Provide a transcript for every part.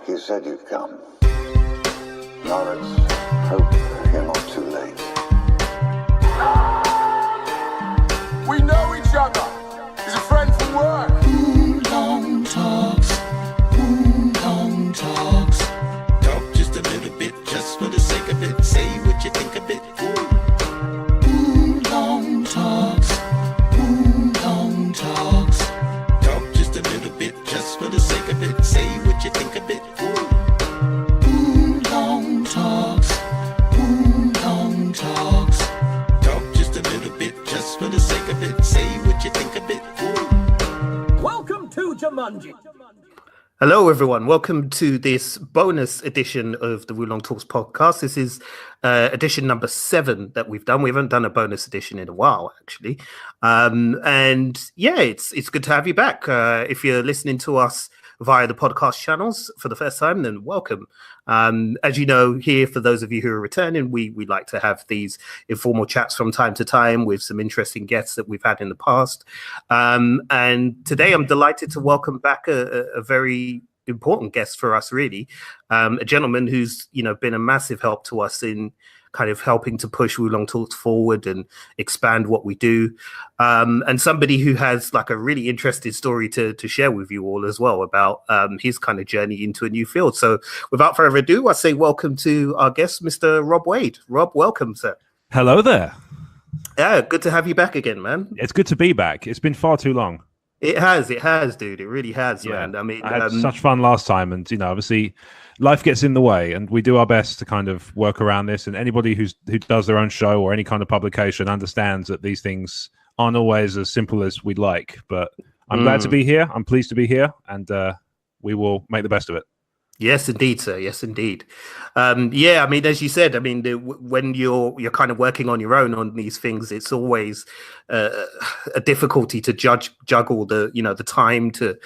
You said you'd come. Now let's hope you're not too late. We know each other. He's a friend from work. Long talks. Long talks. Talk just a little bit, just for the sake of it. Say what you think of it. Long talks. Long talks. Talk just a little bit, just for the sake of it. Say what you think of it. Long talks. Long talks. Talk just a little bit, just for the sake of it. Say what you think of it. Welcome to Jumanji. Hello, everyone. Welcome to this bonus edition of the Woolong Talks podcast. This is edition number 7 that we've done. We haven't done a bonus edition in a while, actually. And yeah, it's good to have you back. If you're listening to us via the podcast channels for the first time, then welcome. As you know, here, for those of you who are returning, we like to have these informal chats from time to time with some interesting guests that we've had in the past. And today I'm delighted to welcome back a very important guest for us, really, a gentleman who's, been a massive help to us in kind of helping to push Woolong Talks forward and expand what we do. And somebody who has like a really interesting story to share with you all as well about his kind of journey into a new field. So without further ado, I say welcome to our guest, Mr. Rob Wade. Rob, welcome, sir. Hello there. Yeah, good to have you back again, man. It's good to be back. It's been far too long. It has, dude. It really has, Yeah. man. I mean, I had such fun last time, and obviously life gets in the way, and we do our best to kind of work around this. And anybody who does their own show or any kind of publication understands that these things aren't always as simple as we'd like. But I'm glad to be here. I'm pleased to be here, and we will make the best of it. Yes, indeed, sir. Yes, indeed. Yeah, I mean, as you said, I mean, when you're kind of working on your own on these things, it's always a difficulty to juggle the time to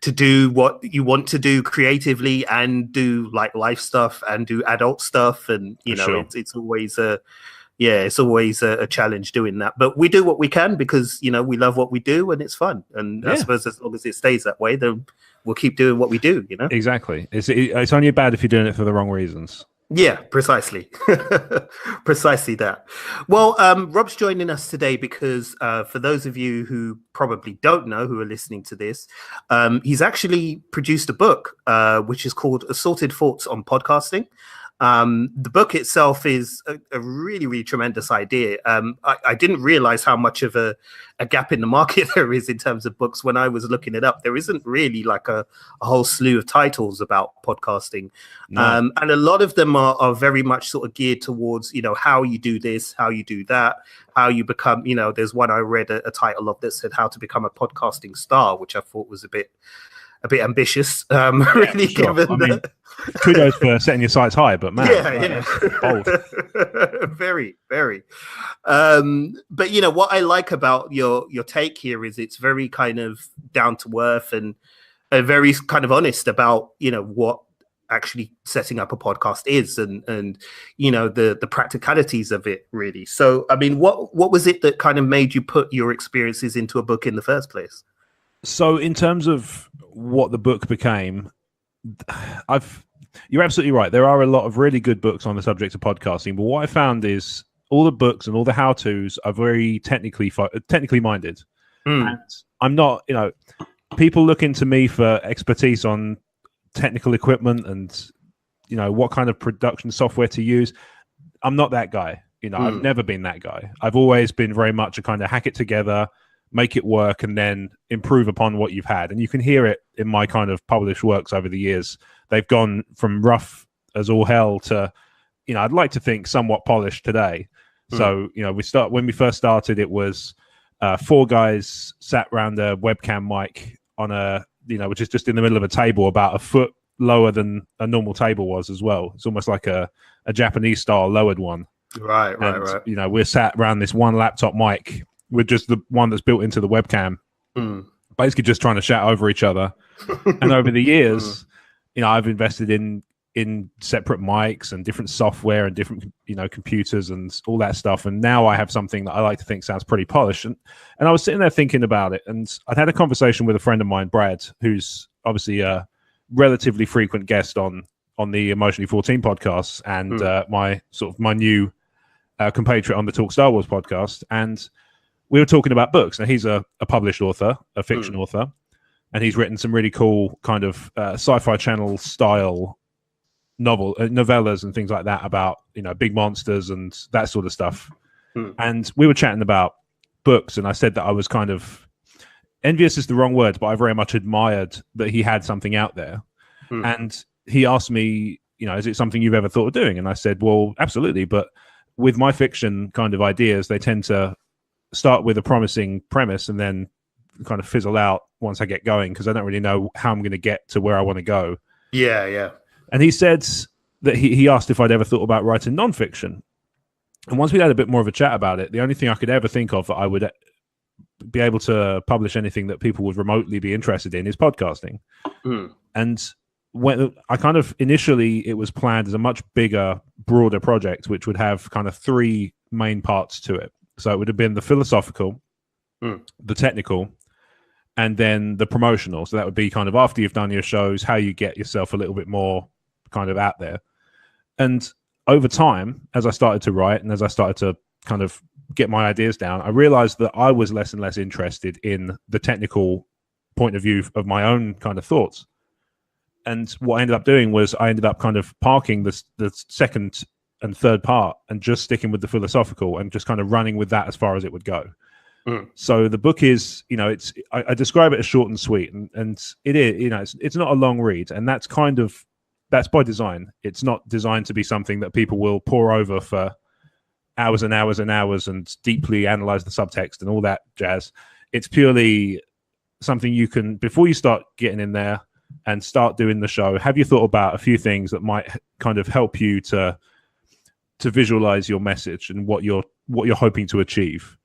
do what you want to do creatively and do like life stuff and do adult stuff, and Sure. it's always a challenge doing that. But we do what we can because we love what we do and it's fun. And I suppose as long as it stays that way, then we'll keep doing what we do, Exactly. It's only bad if you're doing it for the wrong reasons. Yeah, precisely. Precisely that. Well, Rob's joining us today because for those of you who probably don't know, who are listening to this, he's actually produced a book, which is called Assorted Thoughts on Podcasting. The book itself is a really, really tremendous idea. I didn't realize how much of a gap in the market there is in terms of books. When I was looking it up, there isn't really like a whole slew of titles about podcasting. No. And a lot of them are very much sort of geared towards, how you do this, how you do that, how you become, there's one I read a title of that said how to become a podcasting star, which I thought was a bit ambitious, really. Sure. Given Kudos for setting your sights high, but man, bold. Very, very. But what I like about your take here is it's very kind of down to earth and very kind of honest about what actually setting up a podcast is and the practicalities of it, really. So I mean, what was it that kind of made you put your experiences into a book in the first place? So in terms of what the book became, you're absolutely right. There are a lot of really good books on the subject of podcasting, but what I found is all the books and all the how-tos are very technically minded. And I'm not, people looking to me for expertise on technical equipment and, what kind of production software to use. I'm not that guy. I've never been that guy. I've always been very much a kind of hack it together, make it work, and then improve upon what you've had. And you can hear it in my kind of published works over the years. They've gone from rough as all hell to, I'd like to think somewhat polished today. So, when we first started, it was 4 guys sat around a webcam mic on which is just in the middle of a table about a foot lower than a normal table was as well. It's almost like a Japanese style lowered one. Right. We're sat around this one laptop mic with just the one that's built into the webcam, basically just trying to chat over each other. And over the years, I've invested in separate mics and different software and different, computers and all that stuff. And now I have something that I like to think sounds pretty polished. And I was sitting there thinking about it, and I'd had a conversation with a friend of mine, Brad, who's obviously relatively frequent guest on the Emotionally 14 podcasts, and my new compatriot on the Talk Star Wars podcast, and we were talking about books. Now, he's a published author, a fiction author, and he's written some really cool kind of sci-fi channel style novellas and things like that about, big monsters and that sort of stuff. And we were chatting about books, and I said that I was kind of envious is the wrong word, but I very much admired that he had something out there. And he asked me, is it something you've ever thought of doing? And I said, well, absolutely. But with my fiction kind of ideas, they tend to start with a promising premise and then kind of fizzle out once I get going, because I don't really know how I'm going to get to where I want to go. Yeah. And he said that he asked if I'd ever thought about writing nonfiction. And once we had a bit more of a chat about it, the only thing I could ever think of that I would be able to publish anything that people would remotely be interested in is podcasting. And when I kind of initially, it was planned as a much bigger, broader project, which would have kind of 3 main parts to it. So it would have been the philosophical, the technical, and then the promotional. So that would be kind of after you've done your shows, how you get yourself a little bit more kind of out there. And over time, as I started to write and as I started to kind of get my ideas down, I realized that I was less and less interested in the technical point of view of my own kind of thoughts. And what I ended up doing was I ended up kind of parking the second and third part and just sticking with the philosophical and just kind of running with that as far as it would go. So the book is, I describe it as short and sweet, and it is, it's not a long read, and that's by design. It's not designed to be something that people will pore over for hours and hours and hours and deeply analyze the subtext and all that jazz. It's purely something you can, before you start getting in there and start doing the show, have you thought about a few things that might kind of help you to visualize your message and what you're hoping to achieve.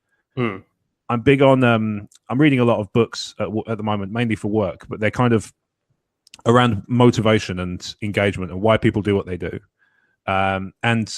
I'm big on I'm reading a lot of books at the moment, mainly for work, but they're kind of around motivation and engagement and why people do what they do. And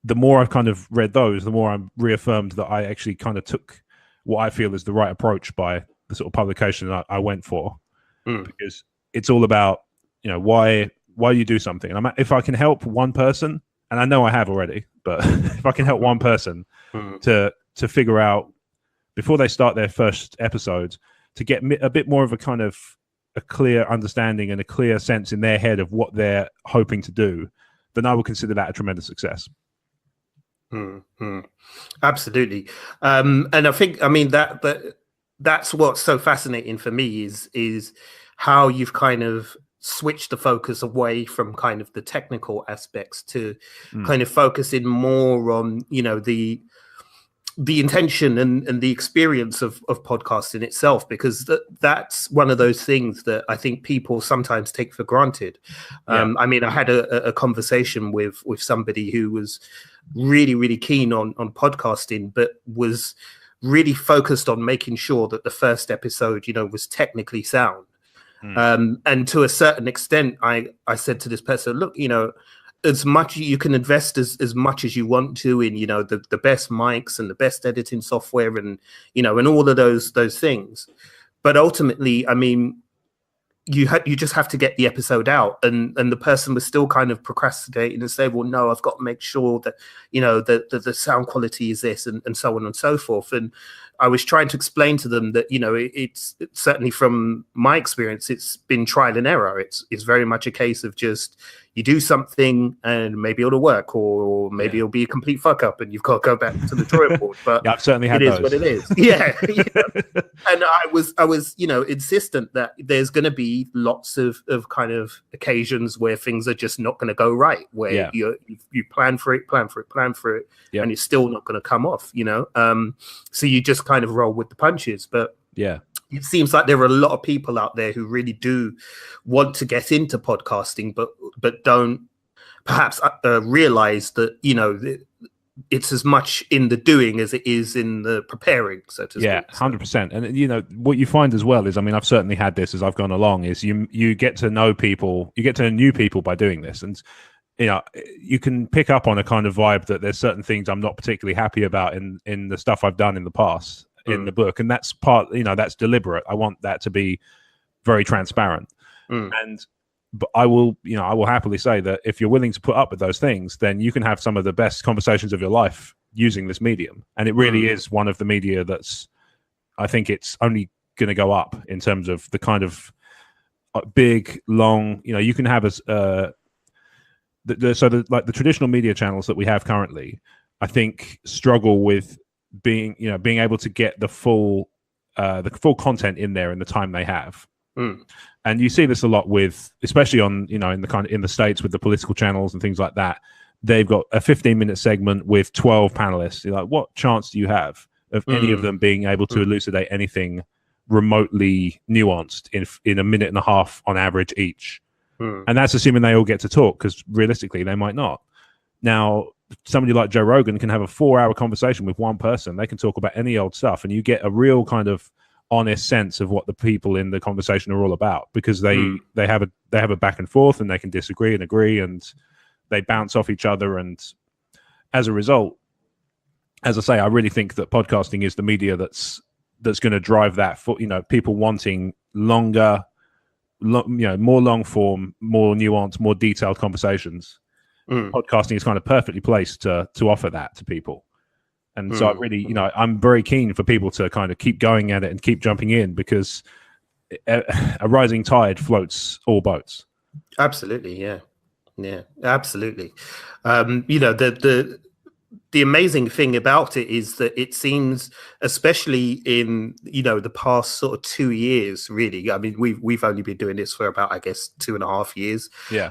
the more I've kind of read those, the more I'm reaffirmed that I actually kind of took what I feel is the right approach by the sort of publication that I went for. Because it's all about, why you do something. And if I can help one person, and I know I have already, but if I can help one person to figure out before they start their first episode, to get a bit more of a kind of a clear understanding and a clear sense in their head of what they're hoping to do, then I will consider that a tremendous success. Absolutely. And I think, that's what's so fascinating for me is how you've kind of switched the focus away from kind of the technical aspects to kind of focusing more on, the intention and the experience of podcasting itself, because that's one of those things that I think people sometimes take for granted. I had a conversation with somebody who was really, really keen on podcasting, but was really focused on making sure that the first episode, was technically sound. And to a certain extent, I said to this person, look, as much you can invest as much as you want to in, the best mics and the best editing software and, and all of those things. But ultimately, you just have to get the episode out, and the person was still kind of procrastinating and say, well, no, I've got to make sure that, that the sound quality is this and so on and so forth. And I was trying to explain to them that, it's certainly from my experience, it's been trial and error. It's very much a case of just you do something and maybe it'll work, or maybe it'll be a complete fuck up and you've got to go back to the drawing board. But I've certainly had it those. is what it is. Yeah. And I was, insistent that there's going to be lots of kind of occasions where things are just not going to go right, where you plan for it, and it's still not going to come off, so you just kind of roll with the punches. But it seems like there are a lot of people out there who really do want to get into podcasting, but don't perhaps realize that, it's as much in the doing as it is in the preparing, so to speak. Yeah, 100%. And, what you find as well is, I've certainly had this as I've gone along, is you get to know people, you get to know new people by doing this. And, you can pick up on a kind of vibe that there's certain things I'm not particularly happy about in the stuff I've done in the past in the book. And that's that's deliberate. I want that to be very transparent. And but I will happily say that if you're willing to put up with those things, then you can have some of the best conversations of your life using this medium. And it really is one of the media that's, I think it's only going to go up in terms of the kind of big, long, you can have the traditional media channels that we have currently, I think struggle with being able to get the full content in there in the time they have. And you see this a lot with, especially on, in the States with the political channels and things like that. They've got a 15-minute segment with 12 panelists. You're like, what chance do you have of any of them being able to elucidate anything remotely nuanced in a minute and a half on average each? And that's assuming they all get to talk, because realistically they might not. Now, somebody like Joe Rogan can have a 4-hour conversation with one person. They can talk about any old stuff, and you get a real kind of honest sense of what the people in the conversation are all about, because they have a back and forth, and they can disagree and agree, and they bounce off each other. And as a result, as I say, I really think that podcasting is the media that's going to drive that for people wanting longer, more long form, more nuanced, more detailed conversations. Podcasting is kind of perfectly placed to offer that to people. And so I really, I'm very keen for people to kind of keep going at it and keep jumping in, because a rising tide floats all boats. Absolutely. Yeah, absolutely. The amazing thing about it is that it seems, especially in, the past sort of 2 years, really, I mean, we've only been doing this for about, I guess, 2.5 years. Yeah.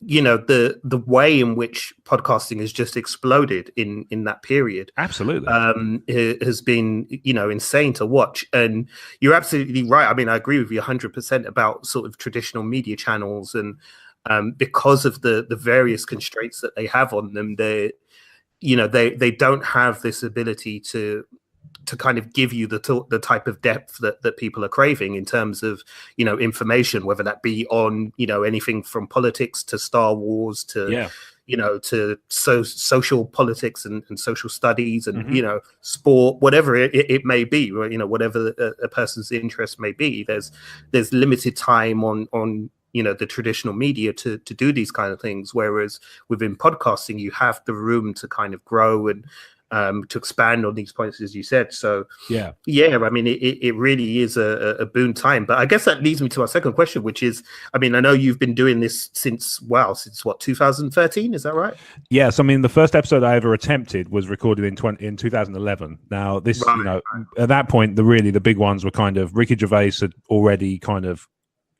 The way in which podcasting has just exploded in that period, absolutely, has been insane to watch. And you're absolutely right. I mean, I agree with you 100% about sort of traditional media channels, and because of the various constraints that they have on them, they don't have this ability to kind of give you the type of depth that people are craving in terms of information, whether that be on anything from politics to Star Wars to to social politics and social studies and sport, whatever it may be, whatever a person's interest may be. There's limited time on the traditional media to do these kind of things, whereas within podcasting you have the room to kind of grow and to expand on these points, as you said. So yeah, I mean, it really is a boon time. But I guess that leads me to our second question, which is, I mean, I know you've been doing this since what, 2013? Is that right? Yes. I mean, the first episode I ever attempted was recorded in 2011. Now, this, at that point, the big ones were kind of Ricky Gervais had already kind of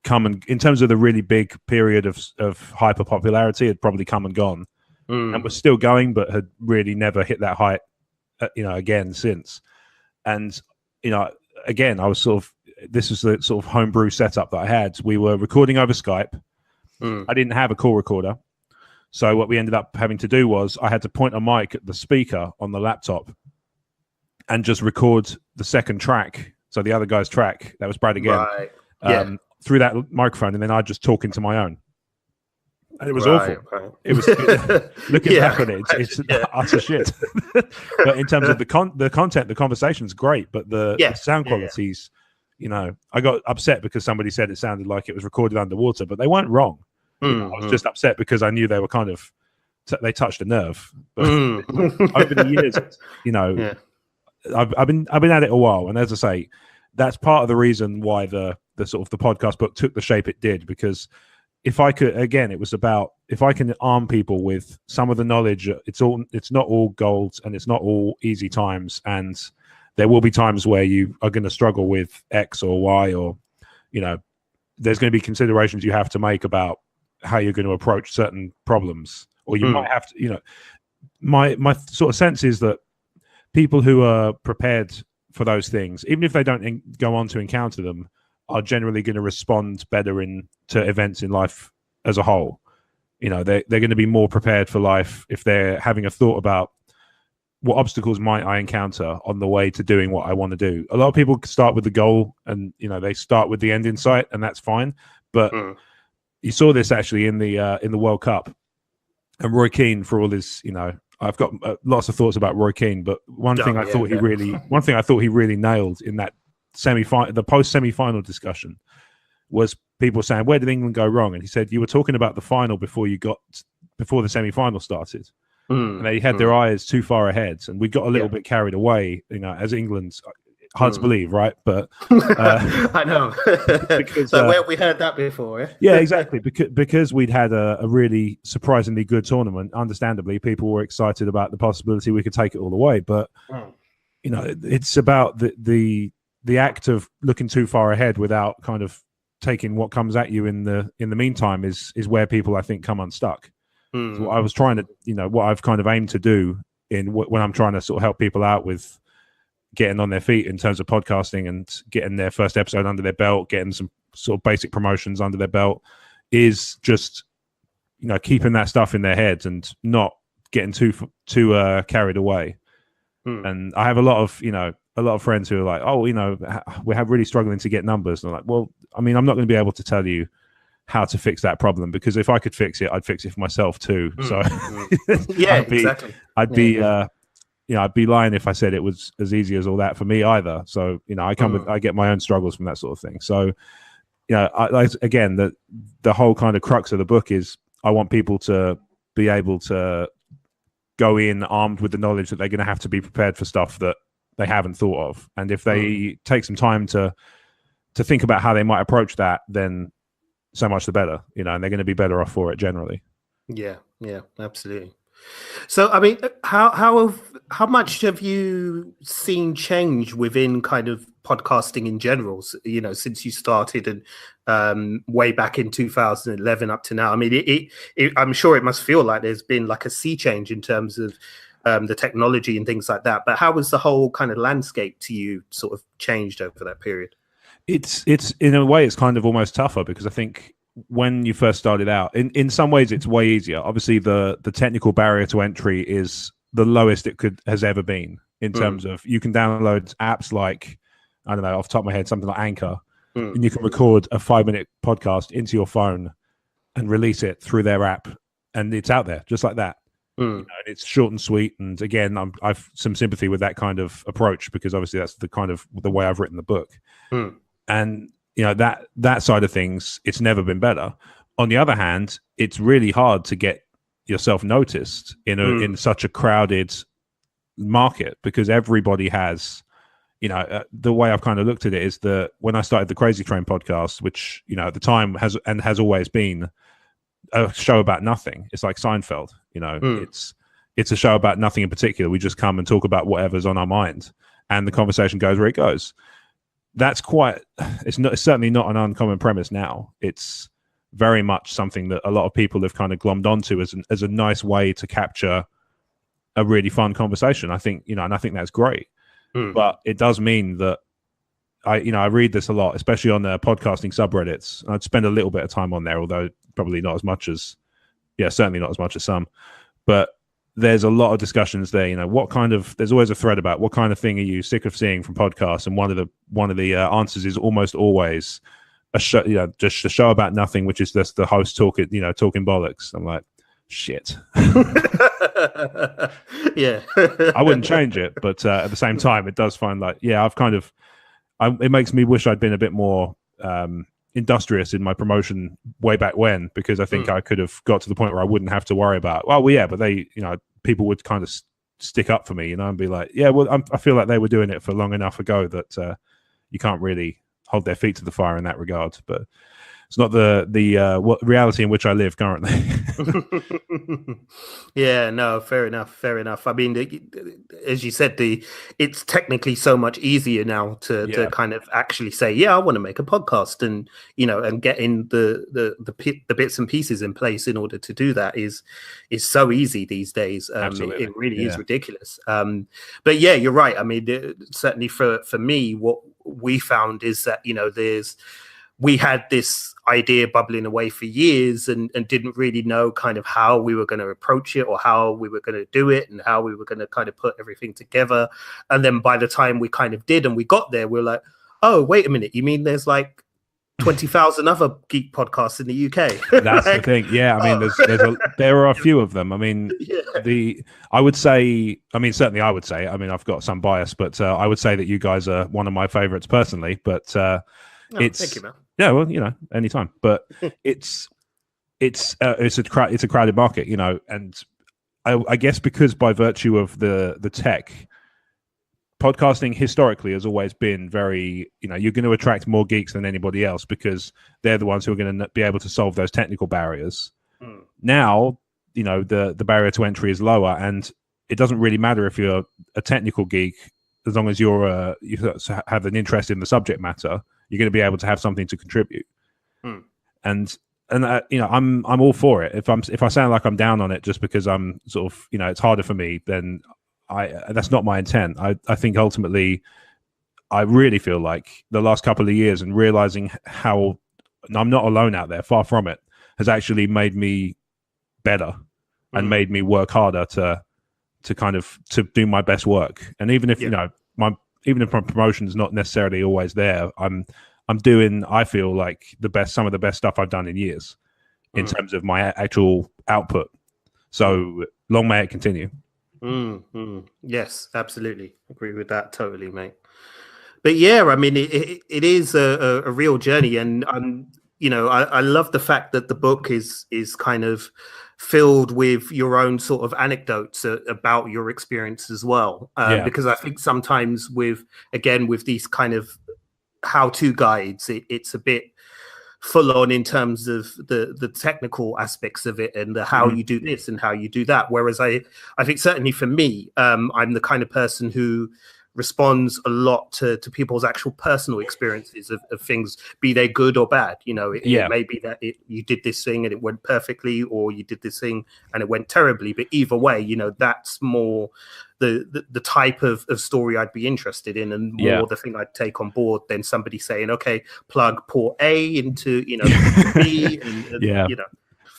come, and in terms of the really big period of hyper popularity, had probably come and gone. And was still going, but had really never hit that height, again since. And again, I was this was the sort of homebrew setup that I had. We were recording over Skype. I didn't have a call recorder, so what we ended up having to do was I had to point a mic at the speaker on the laptop and just record the second track, so the other guy's track, that was Brad again, through that microphone, and then I'd just talk into my own. And it was awful. Right. It was looking back on it, it's utter shit. But in terms of the content, the conversation's great, but the sound qualities, I got upset because somebody said it sounded like it was recorded underwater, but they weren't wrong. I was just upset because I knew they were kind of they touched a nerve. But over the years, I've been at it a while, and as I say, that's part of the reason why the sort of the podcast book took the shape it did, because if I could, again, it was about if I can arm people with some of the knowledge. It's not all gold, and it's not all easy times, and there will be times where you are going to struggle with X or Y, or there's going to be considerations you have to make about how you're going to approach certain problems, or you might have to. My sort of sense is that people who are prepared for those things, even if they don't go on to encounter them, are generally going to respond better to events in life as a whole. They're going to be more prepared for life if they're having a thought about what obstacles might I encounter on the way to doing what I want to do. A lot of people start with the goal, and they start with the end in sight, and that's fine. But you saw this actually in the World Cup, and Roy Keane, for all his, I've got lots of thoughts about Roy Keane, but one thing I thought he really nailed in that the post semi-final discussion was people were saying, where did England go wrong? And he said, you were talking about the final before the semi-final started. And they had their eyes too far ahead, and we got a little bit carried away, as England. Hard to believe, right? But I know. Because, so where we heard that before. Yeah, exactly. Because we'd had a really surprisingly good tournament. Understandably, people were excited about the possibility we could take it all the way. But it's about the act of looking too far ahead without kind of taking what comes at you in the meantime is where people, I think, come unstuck. So what I was trying to, what I've kind of aimed to do when I'm trying to sort of help people out with getting on their feet in terms of podcasting and getting their first episode under their belt, getting some sort of basic promotions under their belt, is just keeping that stuff in their heads and not getting too carried away. And I have a lot of friends who are like, oh, we're really struggling to get numbers. And I'm like, well, I mean, I'm not going to be able to tell you how to fix that problem, because if I could fix it, I'd fix it for myself too. So yeah, exactly. I'd be lying if I said it was as easy as all that for me either. So, I get my own struggles from that sort of thing. So, again, the whole kind of crux of the book is I want people to be able to go in armed with the knowledge that they're going to have to be prepared for stuff that they haven't thought of. And if they take some time to think about how they might approach that, then so much the better, and they're going to be better off for it generally. Yeah, absolutely. So, I mean, how much have you seen change within kind of podcasting in general, since you started and way back in 2011 up to now? I mean, I'm sure it must feel like there's been like a sea change in terms of the technology and things like that. But how was the whole kind of landscape to you sort of changed over that period? It's in a way, it's kind of almost tougher, because I think when you first started out, in some ways it's way easier. Obviously the technical barrier to entry is the lowest it has ever been, in terms of you can download apps like, I don't know, off the top of my head, something like Anchor, and you can record a 5-minute podcast into your phone and release it through their app, and it's out there just like that. And it's short and sweet. And again, I've some sympathy with that kind of approach, because obviously that's the way I've written the book. And that side of things, it's never been better. On the other hand, it's really hard to get yourself noticed in such a crowded market, because everybody has, the way I've kind of looked at it is that when I started the Crazy Train podcast, which at the time has always been a show about nothing. It's like Seinfeld, it's a show about nothing in particular. We just come and talk about whatever's on our mind, and the conversation goes where it goes. It's certainly not an uncommon premise now. It's very much something that a lot of people have kind of glommed onto as a nice way to capture a really fun conversation. I think, and I think that's great. But it does mean that I read this a lot, especially on the podcasting subreddits. I'd spend a little bit of time on there, although probably not as much as, certainly not as much as some. But there's a lot of discussions there. There's always a thread about what kind of thing are you sick of seeing from podcasts, and one of the answers is almost always a show, just a show about nothing, which is just the host talking bollocks. I'm like, shit. Yeah. I wouldn't change it, but at the same time, it does find like, it makes me wish I'd been a bit more industrious in my promotion way back when, because I think I could have got to the point where I wouldn't have to worry about, but they, people would kind of stick up for me, and be like, I feel like they were doing it for long enough ago that you can't really hold their feet to the fire in that regard. But it's not the reality in which I live currently. Yeah, no, fair enough. I mean, as you said, it's technically so much easier now to kind of actually say, I want to make a podcast, and and getting the bits and pieces in place in order to do that is so easy these days. It really is ridiculous. But yeah, you're right. I mean, certainly for me, what we found is that we had this idea bubbling away for years and didn't really know kind of how we were going to approach it, or how we were going to do it, and how we were going to kind of put everything together. And then by the time we kind of did and we got there, we're like, oh, wait a minute, you mean there's like 20,000 other geek podcasts in the UK? That's the thing. Yeah, I mean, there are a few of them. I mean, certainly I would say, I mean, I've got some bias, but I would say that you guys are one of my favorites personally. But Thank you, man. Yeah, well, anytime. But it's a crowded market, and I guess because by virtue of the tech, podcasting historically has always been very, you're going to attract more geeks than anybody else because they're the ones who are going to be able to solve those technical barriers. Now, the barrier to entry is lower, and it doesn't really matter if you're a technical geek, as long as you have an interest in the subject matter, you're going to be able to have something to contribute. And I'm all for it. If I sound like I'm down on it just because I'm sort of, it's harder for me, then that's not my intent. I think ultimately, I really feel like the last couple of years and realizing how I'm not alone out there, far from it, has actually made me better and made me work harder to do my best work. And even if my promotion is not necessarily always there, I'm doing, I feel like, some of the best stuff I've done in years in terms of my actual output. So long may it continue. Yes, absolutely. Agree with that totally, mate. But yeah, I mean, it is a real journey, and I love the fact that the book is kind of filled with your own sort of anecdotes about your experience as well. Because I think sometimes with these kind of how-to guides, it's a bit full on in terms of the technical aspects of it and the how you do this and how you do that. Whereas I think certainly for me, I'm the kind of person who responds a lot to people's actual personal experiences of things, be they good or bad. It may be that you did this thing and it went perfectly, or you did this thing and it went terribly. But either way, that's more the type of story I'd be interested in, and more the thing I'd take on board than somebody saying, okay, plug port A into B, and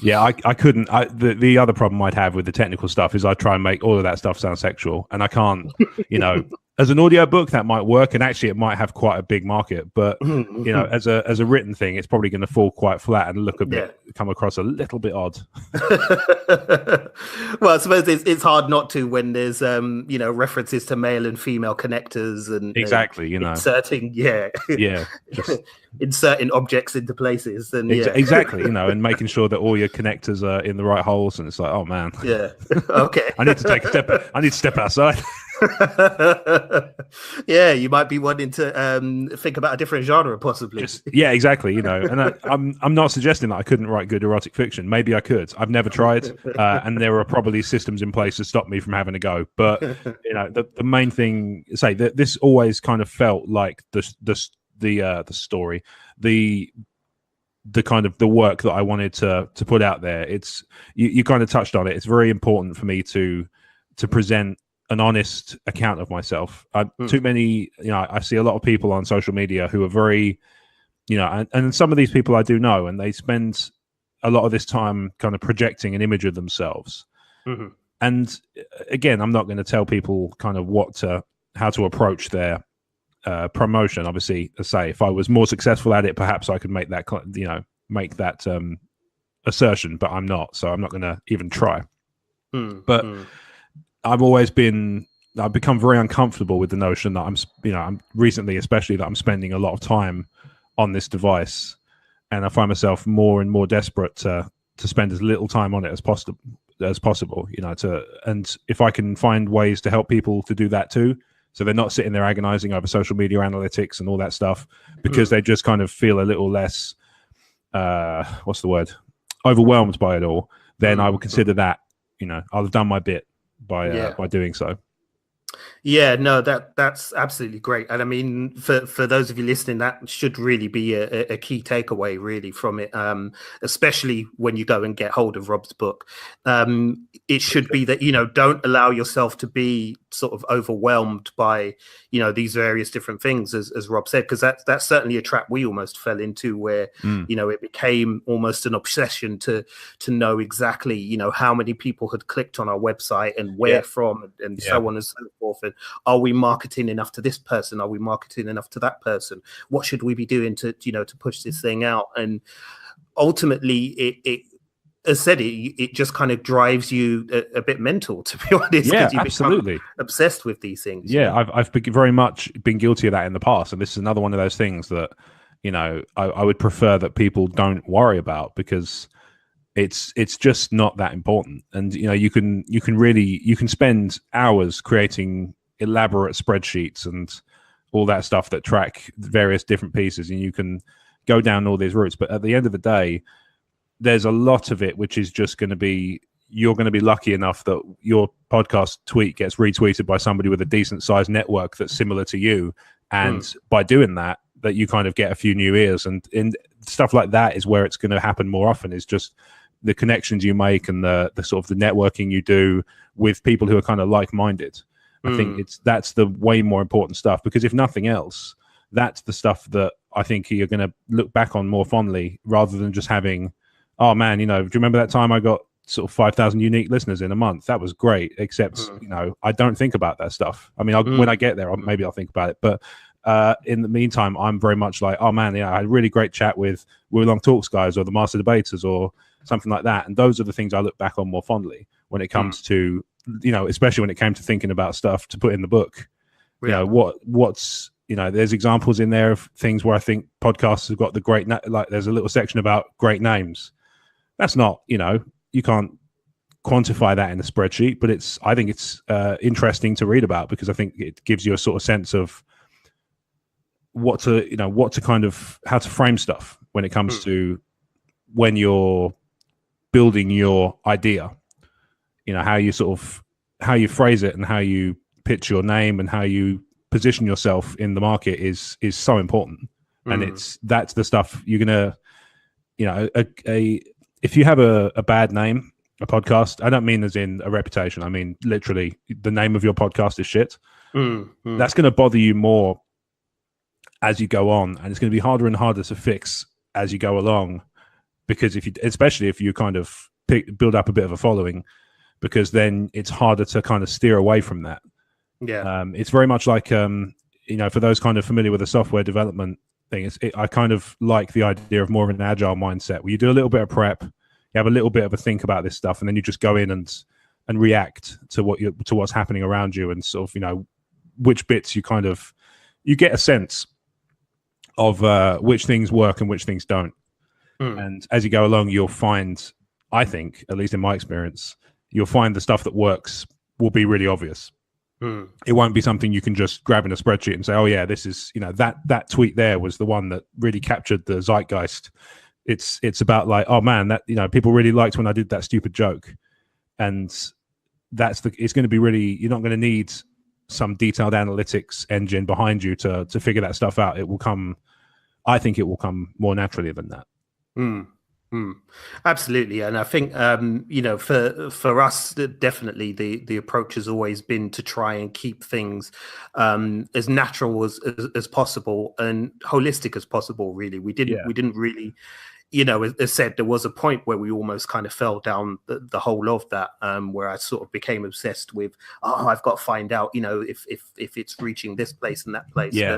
Yeah, I couldn't. The other problem I'd have with the technical stuff is I try and make all of that stuff sound sexual, and I can't. As an audio book, that might work, and actually, it might have quite a big market. But as a written thing, it's probably going to fall quite flat and look come across a little bit odd. Well, I suppose it's hard not to when there's references to male and female connectors and exactly, inserting inserting objects into places, and exactly, and making sure that all your connectors are in the right holes, and it's like, oh man, okay, I need to take a step. I need to step outside. You might be wanting to think about a different genre, possibly. Exactly. And I'm not suggesting that I couldn't write good erotic fiction. Maybe I could. I've never tried, and there are probably systems in place to stop me from having a go. But the main thing, that this always kind of felt like the story, the kind of the work that I wanted to put out there. It's you kind of touched on it. It's very important for me to present an honest account of myself. Too many, I see a lot of people on social media who are very, and some of these people I do know, and they spend a lot of this time kind of projecting an image of themselves. And again, I'm not going to tell people kind of how to approach their promotion. Obviously, if I was more successful at it, perhaps I could make that, assertion, but I'm not, so I'm not going to even try. But I've become very uncomfortable with the notion that I'm recently, especially, that I'm spending a lot of time on this device, and I find myself more and more desperate to spend as little time on it as possible. And if I can find ways to help people to do that too, so they're not sitting there agonizing over social media analytics and all that stuff, because they just kind of feel a little less, overwhelmed by it all, then I would consider that, I'll have done my bit by doing so. Yeah, no, that's absolutely great. And I mean, for those of you listening, that should really be a key takeaway really from it, especially when you go and get hold of Rob's book. It should be that, don't allow yourself to be sort of overwhelmed by, these various different things, as Rob said, because that's certainly a trap we almost fell into, where, it became almost an obsession to know exactly, how many people had clicked on our website and where from, and so on and so forth. And are we marketing enough to this person? Are we marketing enough to that person? What should we be doing to push this thing out? And ultimately, it as said, it just kind of drives you a bit mental, to be honest. Yeah, you absolutely. Obsessed with these things. Yeah, I've very much been guilty of that in the past, and this is another one of those things that, I would prefer that people don't worry about, because it's just not that important. And you can spend hours creating elaborate spreadsheets and all that stuff that track various different pieces, and you can go down all these routes. But at the end of the day, there's a lot of it which is just going to be, you're going to be lucky enough that your podcast tweet gets retweeted by somebody with a decent sized network that's similar to you. And by doing that you kind of get a few new ears, and stuff like that is where it's going to happen more often, is just the connections you make and the sort of the networking you do with people who are kind of like-minded. I think that's the way more important stuff, because if nothing else, that's the stuff that I think you're going to look back on more fondly, rather than just having, oh man, do you remember that time I got sort of 5,000 unique listeners in a month? That was great, except I don't think about that stuff. I mean, when I get there, maybe I'll think about it, but in the meantime, I'm very much like, oh man, I had a really great chat with Woolong Talks guys, or the Master Debaters, or something like that. And those are the things I look back on more fondly when it comes to, especially when it came to thinking about stuff to put in the book. What's there's examples in there of things where I think podcasts have got the great like there's a little section about great names. That's not, you can't quantify that in a spreadsheet, but I think it's interesting to read about, because I think it gives you a sort of sense of how to frame stuff when it comes to when you're building your idea, how you phrase it and how you pitch your name and how you position yourself in the market is so important. And that's the stuff you're gonna, if you have a bad name, a podcast, I don't mean as in a reputation, I mean literally the name of your podcast is shit. That's going to bother you more as you go on, and it's going to be harder and harder to fix as you go along, because especially if you kind of build up a bit of a following, because then it's harder to kind of steer away from that. It's very much like for those kind of familiar with the software development thing, I kind of like the idea of more of an agile mindset, where you do a little bit of prep, you have a little bit of a think about this stuff, and then you just go in and react to what's happening around you, and sort of which bits you get a sense of which things work and which things don't. And as you go along, you'll find, I think, at least in my experience, you'll find the stuff that works will be really obvious. It won't be something you can just grab in a spreadsheet and say, oh yeah, this is, that tweet there was the one that really captured the zeitgeist. It's about like, oh man, that, people really liked when I did that stupid joke. And it's going to be really, you're not going to need some detailed analytics engine behind you to figure that stuff out. I think it will come more naturally than that. Absolutely. And I think for us, definitely the approach has always been to try and keep things as natural as possible and holistic as possible. Really, we didn't really, as said, there was a point where we almost kind of fell down the whole of that, where I sort of became obsessed with, I've got to find out, if it's reaching this place and that place. Yeah.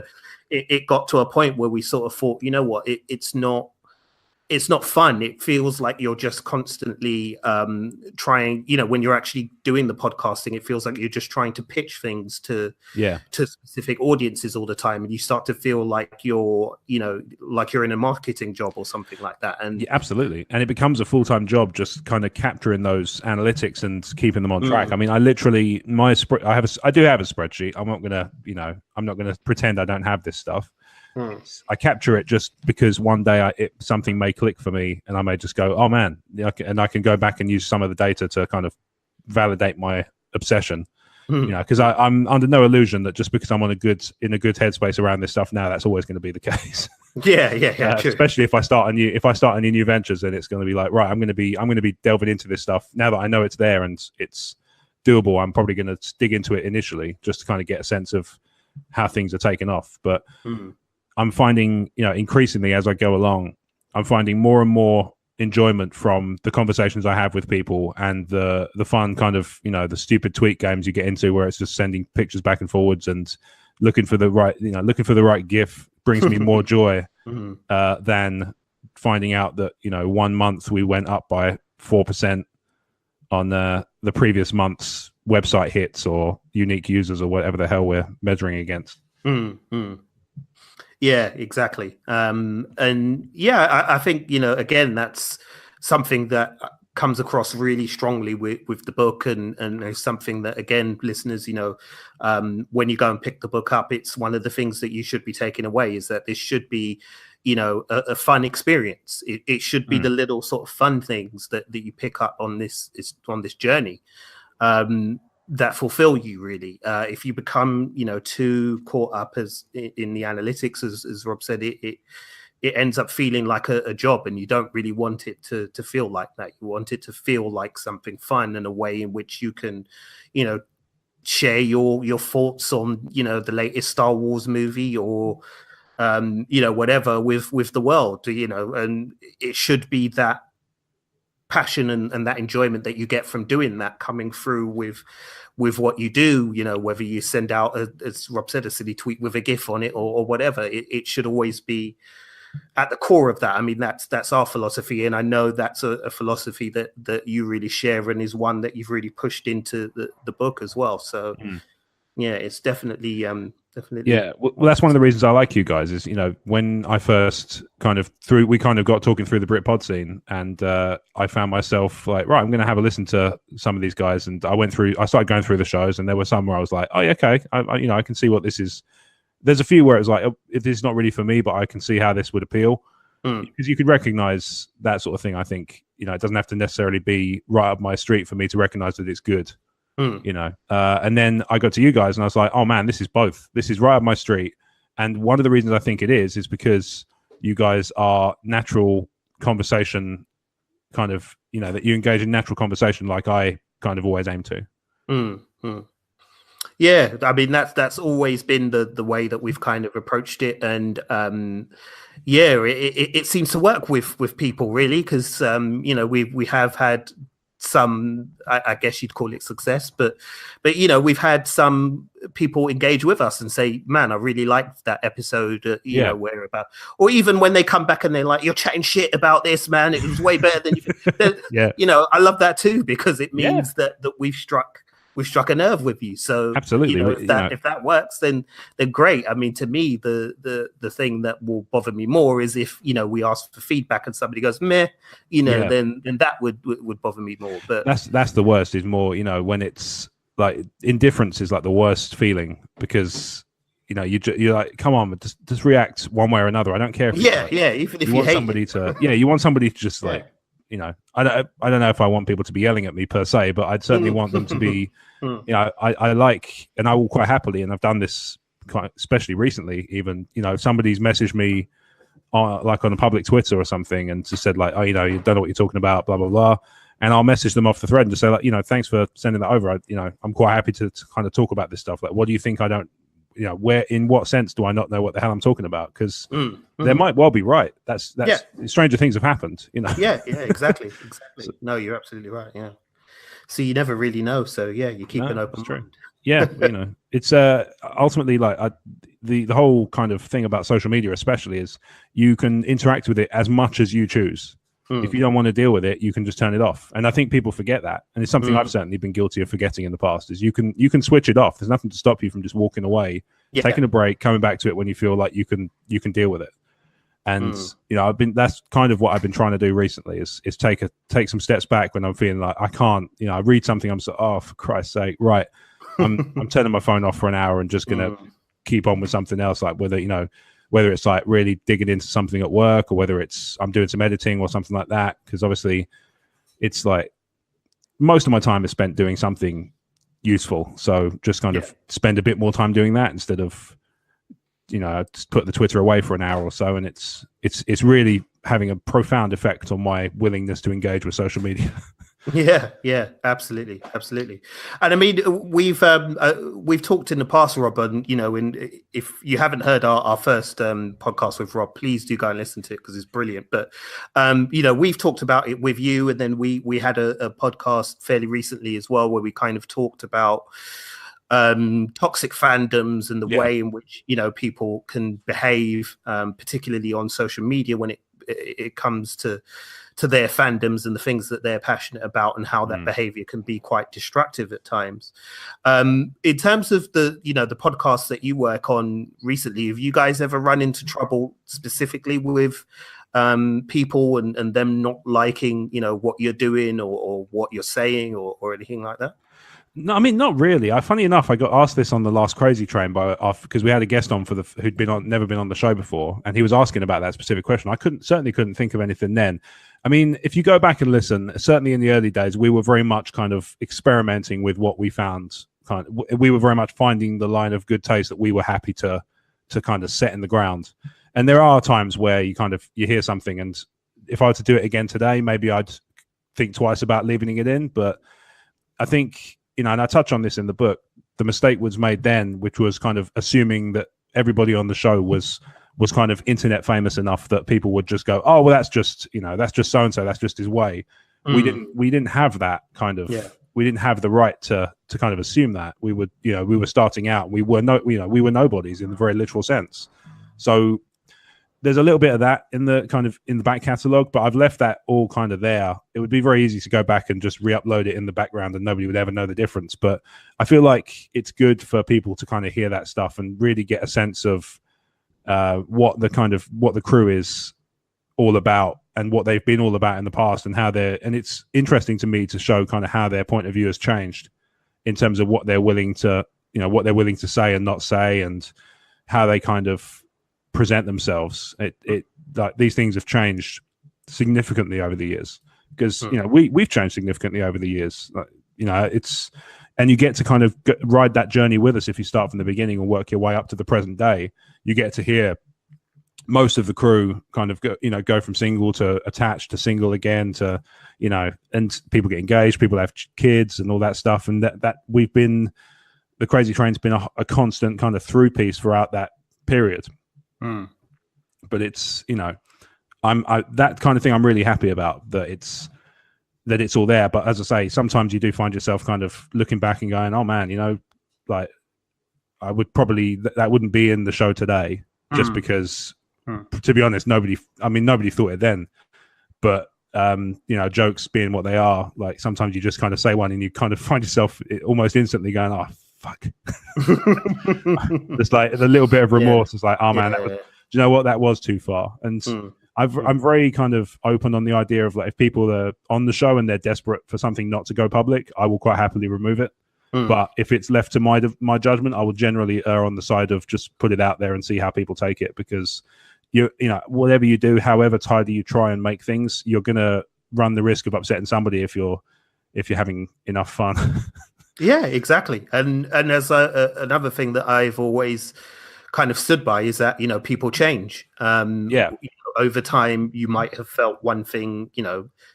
It got to a point where we sort of thought, it's not fun. It feels like you're just constantly trying, when you're actually doing the podcasting, it feels like you're just trying to pitch things to specific audiences all the time. And you start to feel like you're in a marketing job or something like that. And yeah, absolutely. And it becomes a full-time job, just kind of capturing those analytics and keeping them on track. I mean, I literally, I do have a spreadsheet. I'm not going to pretend I don't have this stuff. I capture it just because one day something may click for me, and I may just go, "Oh man!" and I can go back and use some of the data to kind of validate my obsession. Because I'm under no illusion that just because I'm in a good headspace around this stuff now, that's always going to be the case. Yeah. True. Especially if I start any new ventures, then it's going to be like, right, I'm going to be delving into this stuff now that I know it's there and it's doable. I'm probably going to dig into it initially just to kind of get a sense of how things are taking off, but. I'm finding, increasingly as I go along, I'm finding more and more enjoyment from the conversations I have with people and the fun kind of, the stupid tweet games you get into where it's just sending pictures back and forwards and looking for the right GIF brings me more joy than finding out that, 1 month we went up by 4% on the previous month's website hits or unique users or whatever the hell we're measuring against. Yeah, exactly. And yeah, I think, again, that's something that comes across really strongly with the book, and it's something that, again, listeners, when you go and pick the book up, it's one of the things that you should be taking away, is that this should be, a fun experience. It should be the little sort of fun things that you pick up on this journey. That fulfill you, really. If you become, too caught up in the analytics, as Rob said, it ends up feeling like a job, and you don't really want it to feel like that. You want it to feel like something fun, and a way in which you can, share your thoughts on, the latest Star Wars movie, or whatever with the world, and it should be that passion and that enjoyment that you get from doing that coming through with what you do, whether you send out, as Rob said, a silly tweet with a GIF on it, or whatever. It should always be at the core of that. I mean, that's our philosophy, and I know that's a philosophy that you really share, and is one that you've really pushed into the book as well. So yeah, it's definitely Yeah, well, that's one of the reasons I like you guys. Is when I first we got talking through the Britpod scene, and I found myself like, right, I'm going to have a listen to some of these guys, and I started going through the shows, and there were some where I was like, oh, yeah, okay, I can see what this is. There's a few where it's like, oh, this is not really for me, but I can see how this would appeal, because you could recognize that sort of thing. I think it doesn't have to necessarily be right up my street for me to recognize that it's good. And then I got to you guys, and I was like, oh man, this is both. This is right up my street. And one of the reasons I think it is because you guys are natural conversation, that you engage in natural conversation, like I kind of always aim to. Yeah, I mean, that's always been the way that we've kind of approached it, and it seems to work with people, really, because we have had some, I guess you'd call it success, but we've had some people engage with us and say, man, I really liked that episode, where about, or even when they come back and they're like, you're chatting shit about this, man, it was way better than you I love that too, because it means that we've struck a nerve with you. So absolutely, if that works, then great. I mean, to me, the thing that will bother me more is if we ask for feedback and somebody goes meh, then that would bother me more. But that's the worst. Is more when it's like indifference is like the worst feeling, because you're like, come on, just react one way or another. I don't care if even if you want somebody to you want somebody to just like. I don't know if I want people to be yelling at me per se, but I'd certainly want them to be, I like, and I will quite happily, and I've done this especially recently, even, if somebody's messaged me like on a public Twitter or something and just said like, oh, you don't know what you're talking about, blah, blah, blah. And I'll message them off the thread and just say like, thanks for sending that over. I'm quite happy to kind of talk about this stuff. Like, what do you think I don't, where, in what sense do I not know what the hell I'm talking about? Because they might well be right. That's stranger things have happened, Yeah, exactly. So, no, you're absolutely right. Yeah. So you never really know. So yeah, you keep an open mind. Yeah, it's ultimately like the whole kind of thing about social media, especially, is you can interact with it as much as you choose. If you don't want to deal with it, you can just turn it off. And I think people forget that. And it's something I've certainly been guilty of forgetting in the past, is you can switch it off. There's nothing to stop you from just walking away, taking a break, coming back to it when you feel like you can deal with it. And that's kind of what I've been trying to do recently, is take some steps back when I'm feeling like I can't, I read something, I'm so, oh, for Christ's sake, right. I'm turning my phone off for an hour and just gonna keep on with something else, like whether it's like really digging into something at work, or whether it's I'm doing some editing or something like that. Because obviously it's like most of my time is spent doing something useful. So just kind of spend a bit more time doing that instead of, just put the Twitter away for an hour or so. And it's really having a profound effect on my willingness to engage with social media. Yeah, absolutely. And I mean, we've talked in the past, Rob, and if you haven't heard our first podcast with Rob, please do go and listen to it, because it's brilliant. But we've talked about it with you, and then we had a podcast fairly recently as well, where we kind of talked about toxic fandoms and the way in which people can behave, particularly on social media when it comes to to their fandoms and the things that they're passionate about, and how that behavior can be quite destructive at times. In terms of the podcasts that you work on recently, have you guys ever run into trouble specifically with people and them not liking, what you're doing or what you're saying or anything like that? No, I mean, not really. Funny enough, I got asked this on the last Crazy Train because we had a guest on who'd never been on the show before, and he was asking about that specific question. I certainly couldn't think of anything then. I mean, if you go back and listen, certainly in the early days, we were very much kind of experimenting with what we found. We were very much finding the line of good taste that we were happy to kind of set in the ground. And there are times where you hear something, and if I were to do it again today, maybe I'd think twice about leaving it in. But I think, and I touch on this in the book, the mistake was made then, which was kind of assuming that everybody on the show was kind of internet famous enough that people would just go, oh, well, that's just so-and-so, that's just his way. We didn't have that kind of, we didn't have the right to kind of assume that. We were starting out. We were nobodies in the very literal sense. So there's a little bit of that in the back catalogue, but I've left that all kind of there. It would be very easy to go back and just re-upload it in the background and nobody would ever know the difference. But I feel like it's good for people to kind of hear that stuff and really get a sense of what the crew is all about and what they've been all about in the past, and and it's interesting to me to show kind of how their point of view has changed in terms of what they're willing to say and not say, and how they kind of present themselves. Like these things have changed significantly over the years, because we've changed significantly over the years. And you get to kind of ride that journey with us. If you start from the beginning and work your way up to the present day, you get to hear most of the crew kind of go from single to attached to single again to, and people get engaged, people have kids and all that stuff. And that the Crazy Train's been a constant kind of through piece throughout that period. But it's, that kind of thing I'm really happy about, that it's all there. But as I say, sometimes you do find yourself kind of looking back and going, oh man, like I would probably, that wouldn't be in the show today, just because, to be honest, nobody thought it then. But, jokes being what they are, like sometimes you just kind of say one and you kind of find yourself almost instantly going, oh, fuck. It's like the little bit of remorse. It's like, oh man, do you know what? That was too far. And I'm very kind of open on the idea of, like, if people are on the show and they're desperate for something not to go public, I will quite happily remove it. But if it's left to my judgment, I will generally err on the side of just put it out there and see how people take it, because whatever you do, however tidy you try and make things, you're gonna run the risk of upsetting somebody if you're having enough fun. Yeah, exactly. And as another thing that I've always kind of stood by is that, people change. Over time, you might have felt one thing,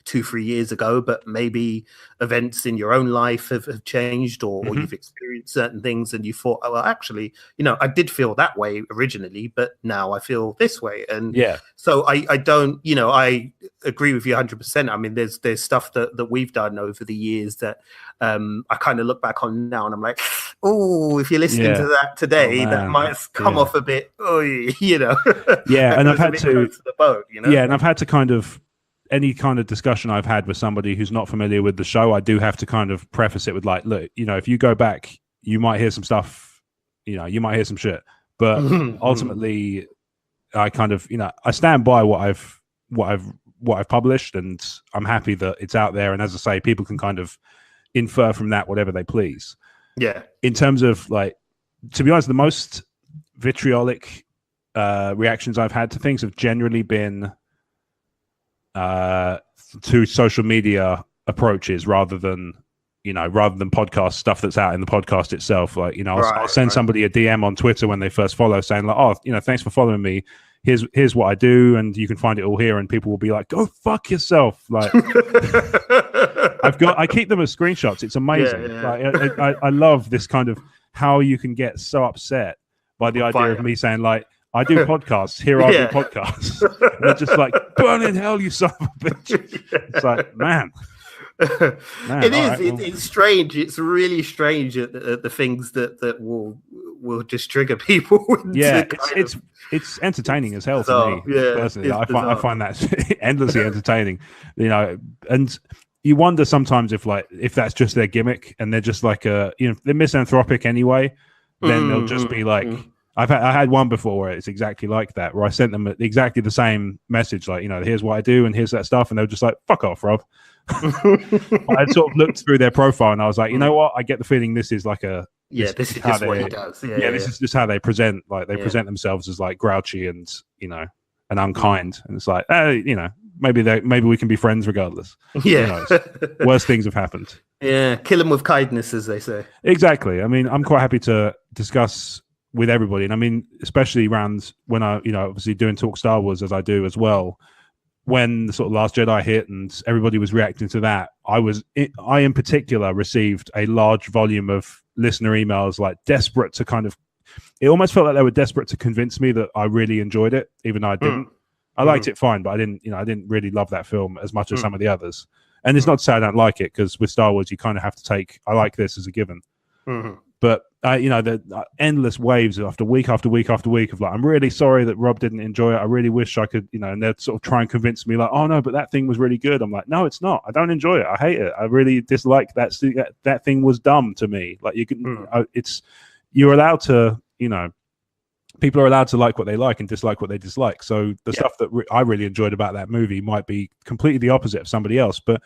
2-3 years ago, but maybe events in your own life have changed, or you've experienced certain things and you thought, oh, well, actually, I did feel that way originally, but now I feel this way. And so I don't, I agree with you 100%. I mean, there's stuff that we've done over the years that I kind of look back on now and I'm like, oh, if you're listening to that today, that might come off a bit, Yeah, and I've had to the boat, and I've had to kind of, any kind of discussion I've had with somebody who's not familiar with the show, I do have to kind of preface it with, like, look, if you go back, you might hear some stuff, you might hear some shit, but ultimately I kind of, I stand by what I've published, and I'm happy that it's out there. And as I say, people can kind of infer from that whatever they please. Yeah. In terms of, like, to be honest, the most vitriolic reactions I've had to things have generally been to social media approaches rather than podcast stuff that's out in the podcast itself. Like, I'll send somebody a DM on Twitter when they first follow, saying, like, oh, thanks for following me. Here's what I do, and you can find it all here. And people will be like, go fuck yourself. Like, I keep them as screenshots. It's amazing. Like, I love this kind of how you can get so upset by the idea of me saying, like, I do podcasts. Here are the podcasts. And they're just like, burn in hell, you son of a bitch. It's like, man. It is. It's strange. It's really strange at the things that will just trigger people. Yeah, it's entertaining as hell to me. Yeah, personally, I find that endlessly entertaining. You know, and you wonder sometimes if that's just their gimmick and they're just like they're misanthropic anyway. Then they'll just be like, I had one before where it's exactly like that, where I sent them exactly the same message, like, here's what I do and here's that stuff, and they were just like, fuck off, Rob. I sort of looked through their profile and I was like, you know what? I get the feeling this is like this is just what he does. This is just how they present. Like they present themselves as like grouchy and and unkind, and it's like, maybe we can be friends regardless. Yeah, worse things have happened. Yeah, kill them with kindness, as they say. Exactly. I mean, I'm quite happy to discuss with everybody, and I mean, especially around when I, obviously doing Talk Star Wars as I do as well. When the sort of Last Jedi hit and everybody was reacting to that, I in particular received a large volume of listener emails, like desperate to kind of. It almost felt like they were desperate to convince me that I really enjoyed it, even though I didn't. I liked it fine, but I didn't really love that film as much as some of the others. And it's not to say I don't like it, because with Star Wars, you kind of have to take I like this as a given. But the endless waves after week after week after week of like, I'm really sorry that Rob didn't enjoy it. I really wish I could, and they'd sort of try and convince me like, oh no, but that thing was really good. I'm like, no, it's not. I don't enjoy it. I hate it. I really dislike that. That thing was dumb to me. Like you can, you're allowed to, people are allowed to like what they like and dislike what they dislike. So the stuff that I really enjoyed about that movie might be completely the opposite of somebody else. But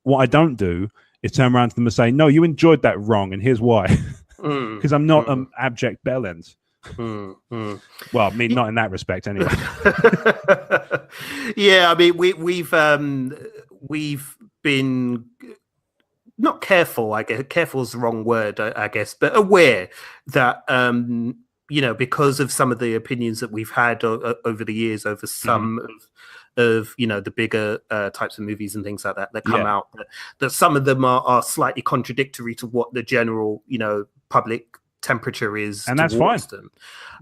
what I don't do is turn around to them and say, no, you enjoyed that wrong, and here's why. Because I'm not an abject bellend. Well, I mean, not in that respect, anyway. Yeah, I mean, we've been not careful. I guess careful is the wrong word, I guess, but aware that because of some of the opinions that we've had over the years over some of the bigger types of movies and things like that come out, that some of them are slightly contradictory to what the general public temperature is, and that's fine.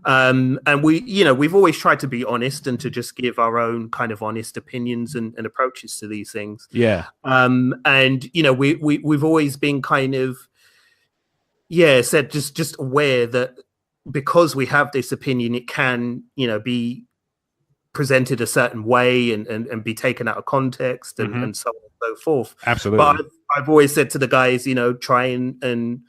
Them. And we've always tried to be honest and to just give our own kind of honest opinions and approaches to these things. And we've always been kind of said just aware that because we have this opinion, it can be presented a certain way and be taken out of context and so on and so forth. Absolutely. But I've always said to the guys, try and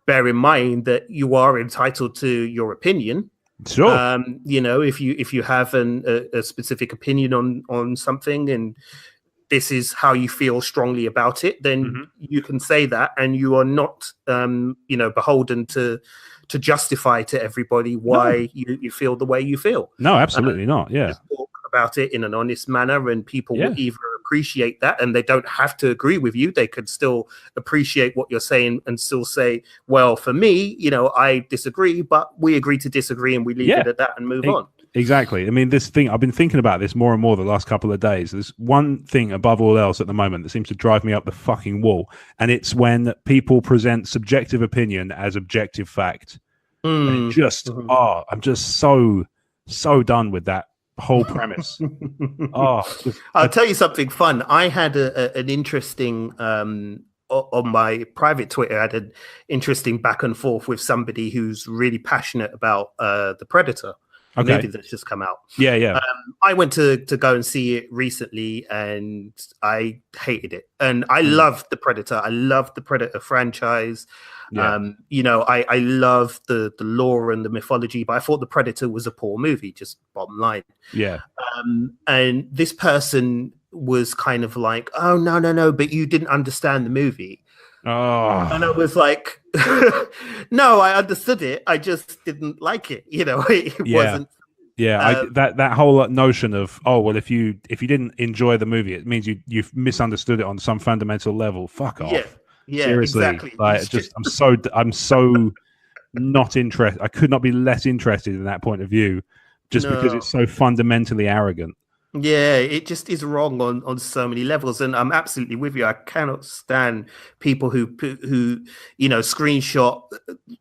bear in mind that you are entitled to your opinion. Sure. If you have a specific opinion on something and this is how you feel strongly about it, then you can say that, and you are not beholden to justify to everybody why you feel the way you feel. No, absolutely not. Yeah. Just talk about it in an honest manner, and people will either appreciate that, and they don't have to agree with you. They could still appreciate what you're saying and still say, well, for me, I disagree, but we agree to disagree, and we leave it at that and move on. Exactly. I mean, this thing, I've been thinking about this more and more the last couple of days. There's one thing above all else at the moment that seems to drive me up the fucking wall, and it's when people present subjective opinion as objective fact. I'm just so done with that whole premise. I'll tell you something fun. I had an interesting on my private Twitter. I had an interesting back and forth with somebody who's really passionate about the Predator movie that's just come out. I went to go and see it recently, and I hated it. And I loved the Predator. I loved the Predator franchise. I love the lore and the mythology, but I thought the Predator was a poor movie, just bottom line. And this person was kind of like, oh no, but you didn't understand the movie. And I was like, no, I understood it, I just didn't like it. It wasn't. That whole notion of, oh well, if you didn't enjoy the movie, it means you've misunderstood it on some fundamental level. Fuck off. Seriously, exactly. Like, I'm so not interested. I could not be less interested in that point of view, just because it's so fundamentally arrogant. Yeah, it just is wrong on so many levels, and I'm absolutely with you. I cannot stand people who screenshot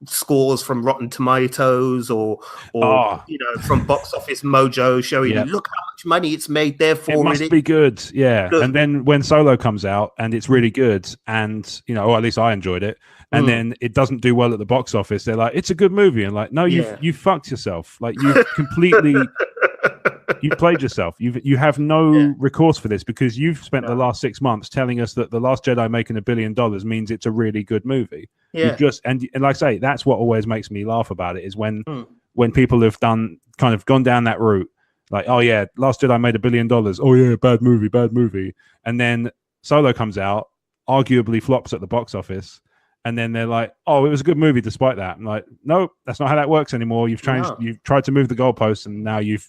scores from Rotten Tomatoes or from Box Office Mojo showing you look how much money it's made. Therefore, it must be good. Yeah, good. And then when Solo comes out and it's really good, and or at least I enjoyed it, and then it doesn't do well at the box office, they're like, it's a good movie, and like, no, you fucked yourself. Like you completely. You played yourself. You have no recourse for this because you've spent the last 6 months telling us that The Last Jedi making $1 billion means it's a really good movie. Yeah. And like I say, that's what always makes me laugh about it is when people have gone down that route, like, oh yeah, Last Jedi made $1 billion. Oh yeah, bad movie. And then Solo comes out, arguably flops at the box office. And then they're like, "Oh, it was a good movie despite that." I'm like, "No, that's not how that works anymore. You've changed. You've tried to move the goalposts, and now you've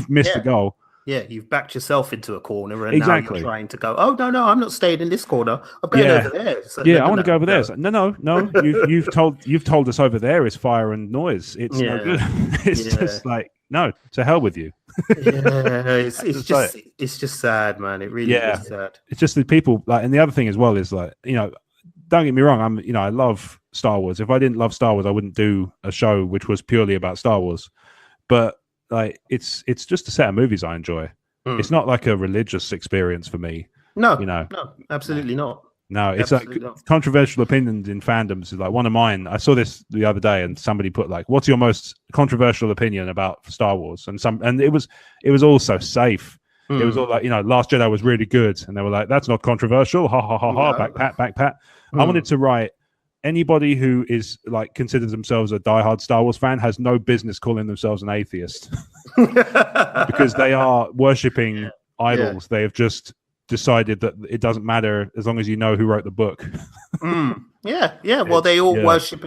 missed the goal." Yeah, you've backed yourself into a corner, and now you're trying to go. Oh no, I'm not staying in this corner. I'm going over there. So I want to go over there. So, no. You've told us over there is fire and noise. It's no good. It's just like no. To hell with you. It's just sad, man. It really is sad. It's just the people like, and the other thing as well is like don't get me wrong. I love Star Wars. If I didn't love Star Wars, I wouldn't do a show which was purely about Star Wars. But like, it's just a set of movies I enjoy. It's not like a religious experience for me. No, no, absolutely not. No, it's absolutely like not. Controversial opinions in fandoms is like one of mine. I saw this the other day, and somebody put like, "What's your most controversial opinion about Star Wars?" And it was all so safe. It was all like, Last Jedi was really good, and they were like, "That's not controversial." Ha ha ha ha. Back pat. I wanted to write, anybody who is like considers themselves a diehard Star Wars fan has no business calling themselves an atheist because they are worshipping idols. They have just decided that it doesn't matter as long as you know who wrote the book. Well, they all worship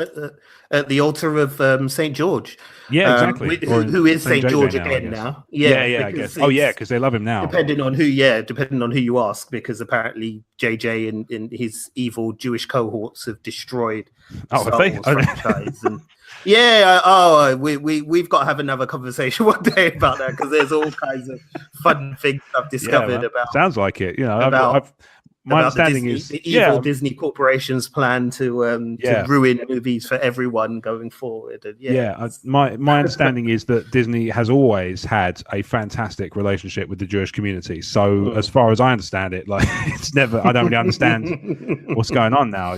at the altar of Saint George. Yeah, exactly. Who is Saint George again now? I guess. Because they love him now. Depending on who you ask, because apparently JJ and his evil Jewish cohorts have destroyed the Star Wars franchise. And we've got to have another conversation one day about that, because there's all kinds of fun things I've discovered about. Sounds like it. My understanding is the evil Disney corporation's plan to ruin movies for everyone going forward. And my understanding is that Disney has always had a fantastic relationship with the Jewish community. So as far as I understand it, like it's never. I don't really understand what's going on now.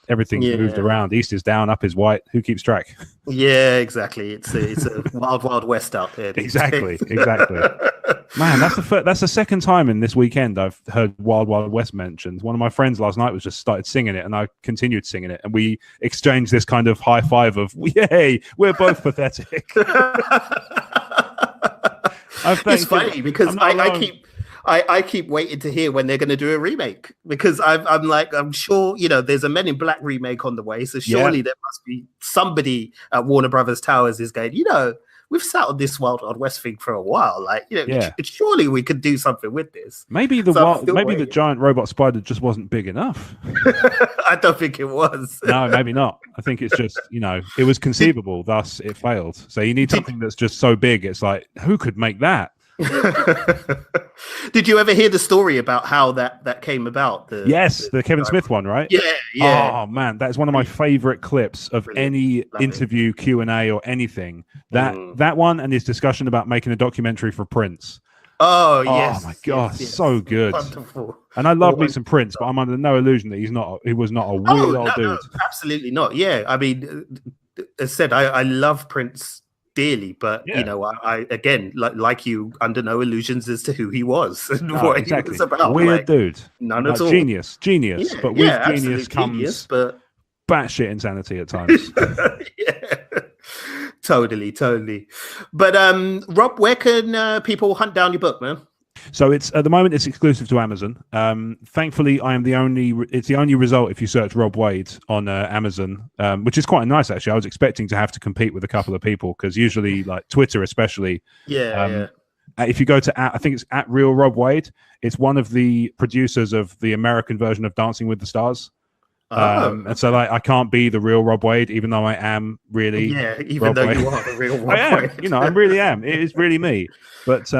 Everything's moved around. East is down, up is white. Who keeps track? Yeah, exactly. It's a wild west out there. Exactly. Man, that's the second time in this weekend I've heard Wild West mentioned. One of my friends last night was just started singing it, and I continued singing it, and we exchanged this kind of high five of "Yay, we're both pathetic." It's funny because I keep waiting to hear when they're going to do a remake, because I'm sure there's a Men in Black remake on the way, so surely there must be somebody at Warner Brothers Towers is going, we've sat on this Wild West thing for a while. Surely we could do something with this. Maybe the giant robot spider just wasn't big enough. I don't think it was. No, maybe not. I think it's just, it was conceivable, thus it failed. So you need something that's just so big. It's like, who could make that? Did you ever hear the story about how that came about? The Kevin Smith one, right? Yeah. Oh man, that's one of my favorite clips of any interview, Q&A or anything. That one, and his discussion about making a documentary for Prince. Oh yes. Oh my god, so good. Wonderful. And I love me some Prince, but I'm under no illusion that he was not a weird old dude. No, absolutely not. Yeah, I mean, as said, I love Prince dearly, but I again, like you, under no illusions as to who he was and what he was about. Weird dude, none at all. Genius, but with genius comes batshit insanity at times. Totally. But Rob, where can people hunt down your book, man? So it's at the moment it's exclusive to Amazon. Thankfully, it's the only result if you search Rob Wade on Amazon, which is quite nice actually. I was expecting to have to compete with a couple of people, because usually, like Twitter especially, if you go to I think it's at Real Rob Wade, it's one of the producers of the American version of Dancing with the Stars. And so I can't be the real Rob Wade, even though I am really even Rob though Wade. You are the real Rob I am, Wade. I really am. It is really me. But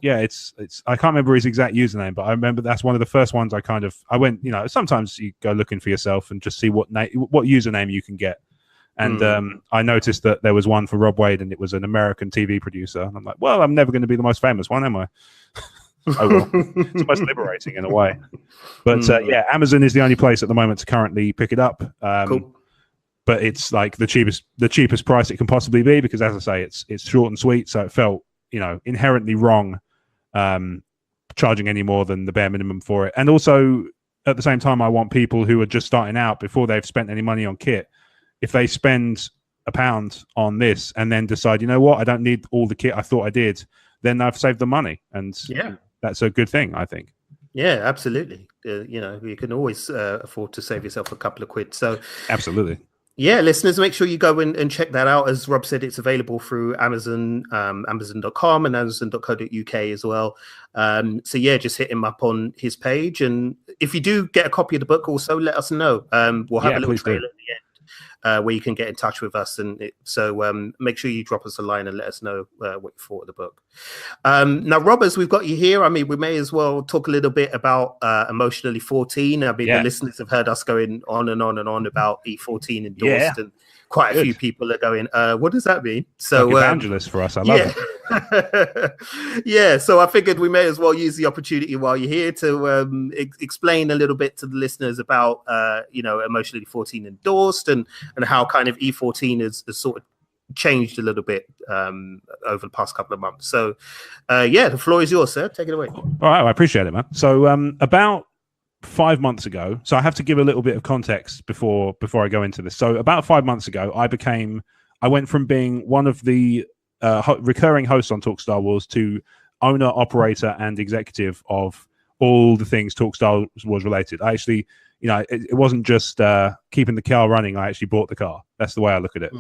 Yeah, it's I can't remember his exact username, but I remember that's one of the first ones I went, sometimes you go looking for yourself and just see what username you can get. And I noticed that there was one for Rob Wade, and it was an American TV producer. And I'm like, well, I'm never going to be the most famous one, am I? Oh well, it's almost liberating in a way. But yeah, Amazon is the only place at the moment to currently pick it up. Cool. But it's like the cheapest price it can possibly be, because, as I say, it's short and sweet. So it felt, inherently wrong charging any more than the bare minimum for it. And also, at the same time, I want people who are just starting out, before they've spent any money on kit, if they spend £1 on this and then decide, you know what, I don't need all the kit I thought I did, then I've saved the money. And that's a good thing, I think. Yeah, absolutely. You can always afford to save yourself a couple of quid. So absolutely. Yeah, listeners, make sure you go and check that out. As Rob said, it's available through Amazon, Amazon.com and Amazon.co.uk as well. So yeah, just hit him up on his page. And if you do get a copy of the book, also let us know. We'll have a little trailer at the end where you can get in touch with us. So make sure you drop us a line and let us know what you thought of the book. Now, Rob, as we've got you here, I mean, we may as well talk a little bit about Emotionally 14. I mean, the listeners have heard us going on and on and on about E14 endorsed, and quite a few people are going, what does that mean? So like evangelist for us. I love it. Yeah, so I figured we may as well use the opportunity while you're here to explain a little bit to the listeners about Emotionally 14 endorsed and how kind of E14 has sort of changed a little bit over the past couple of months. So the floor is yours, sir. Take it away. All right, I appreciate it, man. So about 5 months ago, so I have to give a little bit of context before I go into this. So about 5 months ago, I went from being one of the recurring hosts on Talk Star Wars to owner, operator, and executive of all the things Talk Star Wars related. I actually, it wasn't just keeping the car running. I actually bought the car. That's the way I look at it.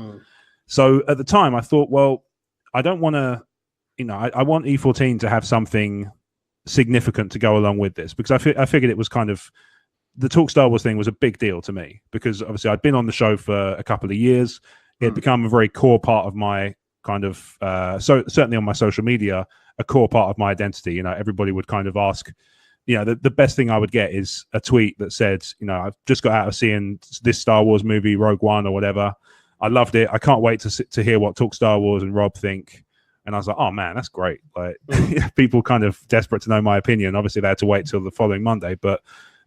So at the time, I thought, well, I don't want to, I want E14 to have something significant to go along with this, because I figured it was kind of, the Talk Star Wars thing was a big deal to me, because obviously I'd been on the show for a couple of years. It had become a very core part of my kind of, so certainly on my social media, a core part of my identity. Everybody would kind of ask, the best thing I would get is a tweet that said, I've just got out of seeing this Star Wars movie, Rogue One or whatever. I loved it. I can't wait to hear what Talk Star Wars and Rob think. And I was like, oh man, that's great. Like people kind of desperate to know my opinion. Obviously they had to wait till the following Monday, but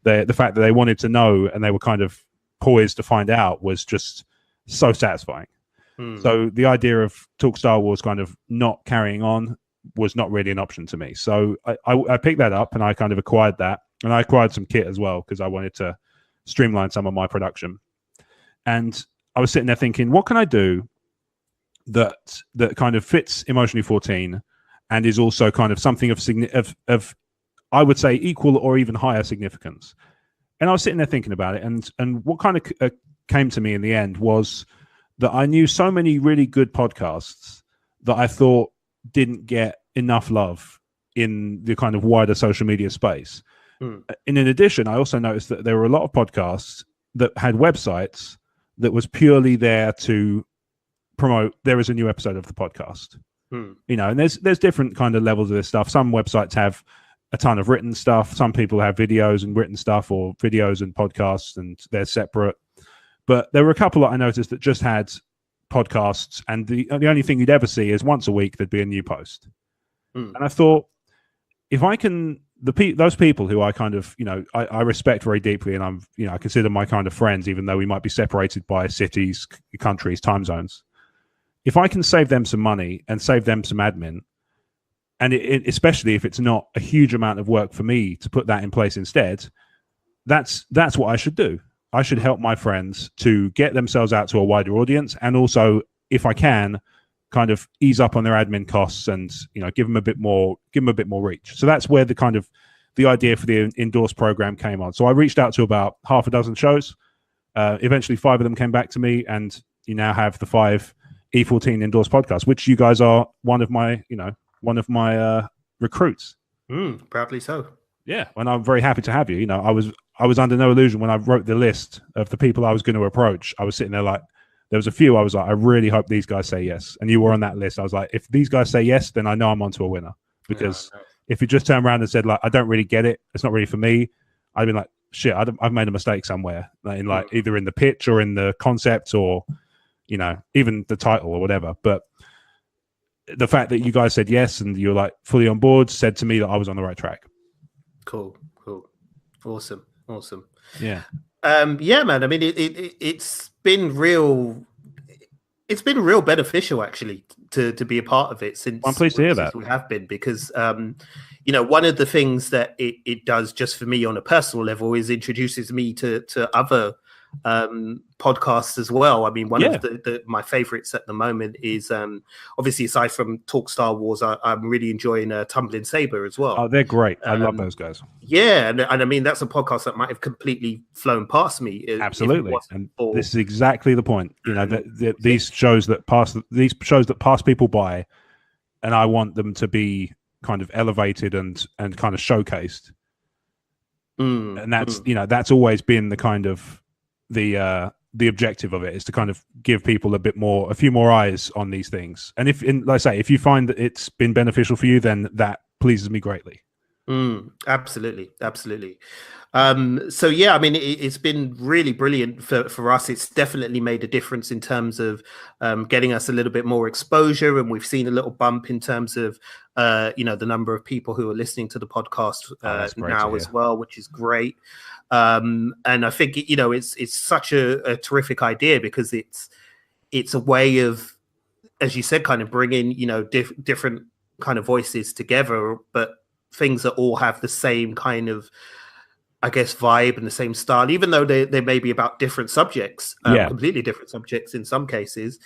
the fact that they wanted to know and they were kind of poised to find out was just so satisfying. So the idea of Talk Star Wars kind of not carrying on was not really an option to me. So I picked that up and I kind of acquired that, and I acquired some kit as well because I wanted to streamline some of my production. And I was sitting there thinking, what can I do that kind of fits Emotionally 14 and is also kind of something of I would say equal or even higher significance. And I was sitting there thinking about it, and what kind of came to me in the end was that I knew so many really good podcasts that I thought didn't get enough love in the kind of wider social media space. And in addition, I also noticed that there were a lot of podcasts that had websites that was purely there to promote there is a new episode of the podcast. And there's different kind of levels of this stuff. Some websites have a ton of written stuff. Some people have videos and written stuff, or videos and podcasts, and they're separate. But there were a couple that I noticed that just had podcasts, and the only thing you'd ever see is once a week there'd be a new post. And I thought, if I can, those people who I kind of, I respect very deeply, and I consider my kind of friends, even though we might be separated by cities, countries, time zones. If I can save them some money and save them some admin, and especially if it's not a huge amount of work for me to put that in place instead, that's what I should do. I should help my friends to get themselves out to a wider audience, and also, if I can, kind of ease up on their admin costs and give them a bit more reach. So that's where the idea for the endorsed program came on. So I reached out to about half a dozen shows. Eventually, 5 of them came back to me, and you now have the 5 E14 endorsed podcasts, which you guys are one of my recruits. Proudly so. Yeah, and I'm very happy to have you. I was under no illusion when I wrote the list of the people I was going to approach. I was sitting there like, there was a few I was like, I really hope these guys say yes. And you were on that list. I was like, if these guys say yes, then I know I'm onto a winner. because if you just turn around and said like, I don't really get it, it's not really for me, I'd be like, shit, I've made a mistake somewhere, like either in the pitch or in the concept or, you know, even the title or whatever. But the fact that you guys said yes and you're like fully on board said to me that I was on the right track. Cool. Awesome. Yeah. Yeah, man. I mean, it's been real beneficial actually to be a part of it since I'm pleased to hear that we have been, because you know, one of the things that it does just for me on a personal level is introduces me to other podcasts as well. I mean, one of my favorites at the moment is obviously, aside from Talk Star Wars, I'm really enjoying Tumbling Saber as well. Oh, they're great. I love those guys. Yeah, and I mean, that's a podcast that might have completely flown past me. Absolutely, and this is exactly the point. You know, that these shows that pass people by, and I want them to be kind of elevated and kind of showcased. And that's you know, that's always been the kind of the objective of it, is to kind of give people a few more eyes on these things. And like I say, if you find that it's been beneficial for you, then that pleases me greatly. Absolutely. So yeah, I mean, it's been really brilliant for us. It's definitely made a difference in terms of getting us a little bit more exposure, and we've seen a little bump in terms of you know, the number of people who are listening to the podcast now as well, which is great. And I think, you know, it's such a terrific idea, because it's a way of, as you said, kind of bringing, you know, different kind of voices together, but things that all have the same kind of, I guess, vibe and the same style, even though they may be about different subjects, completely different subjects in some cases.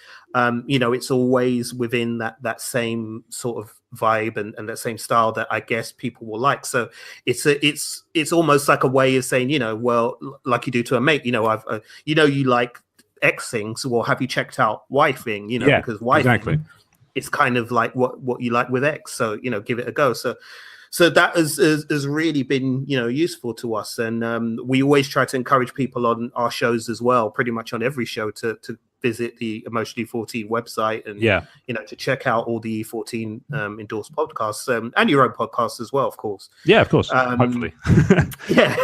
You know, it's always within that same sort of vibe and that same style that I guess people will like. So it's almost like a way of saying, you know, well, like you do to a mate, you know, you know, you like X things, well, have you checked out Y thing? You know, because Y exactly. thing, it's kind of like what you like with X. So, you know, give it a go. So that has really been, you know, useful to us. And we always try to encourage people on our shows as well, pretty much on every show, to visit the Emotionally 14 website and, you know, to check out all the E14 endorsed podcasts and your own podcasts as well, of course. Yeah, of course. Hopefully. Yeah.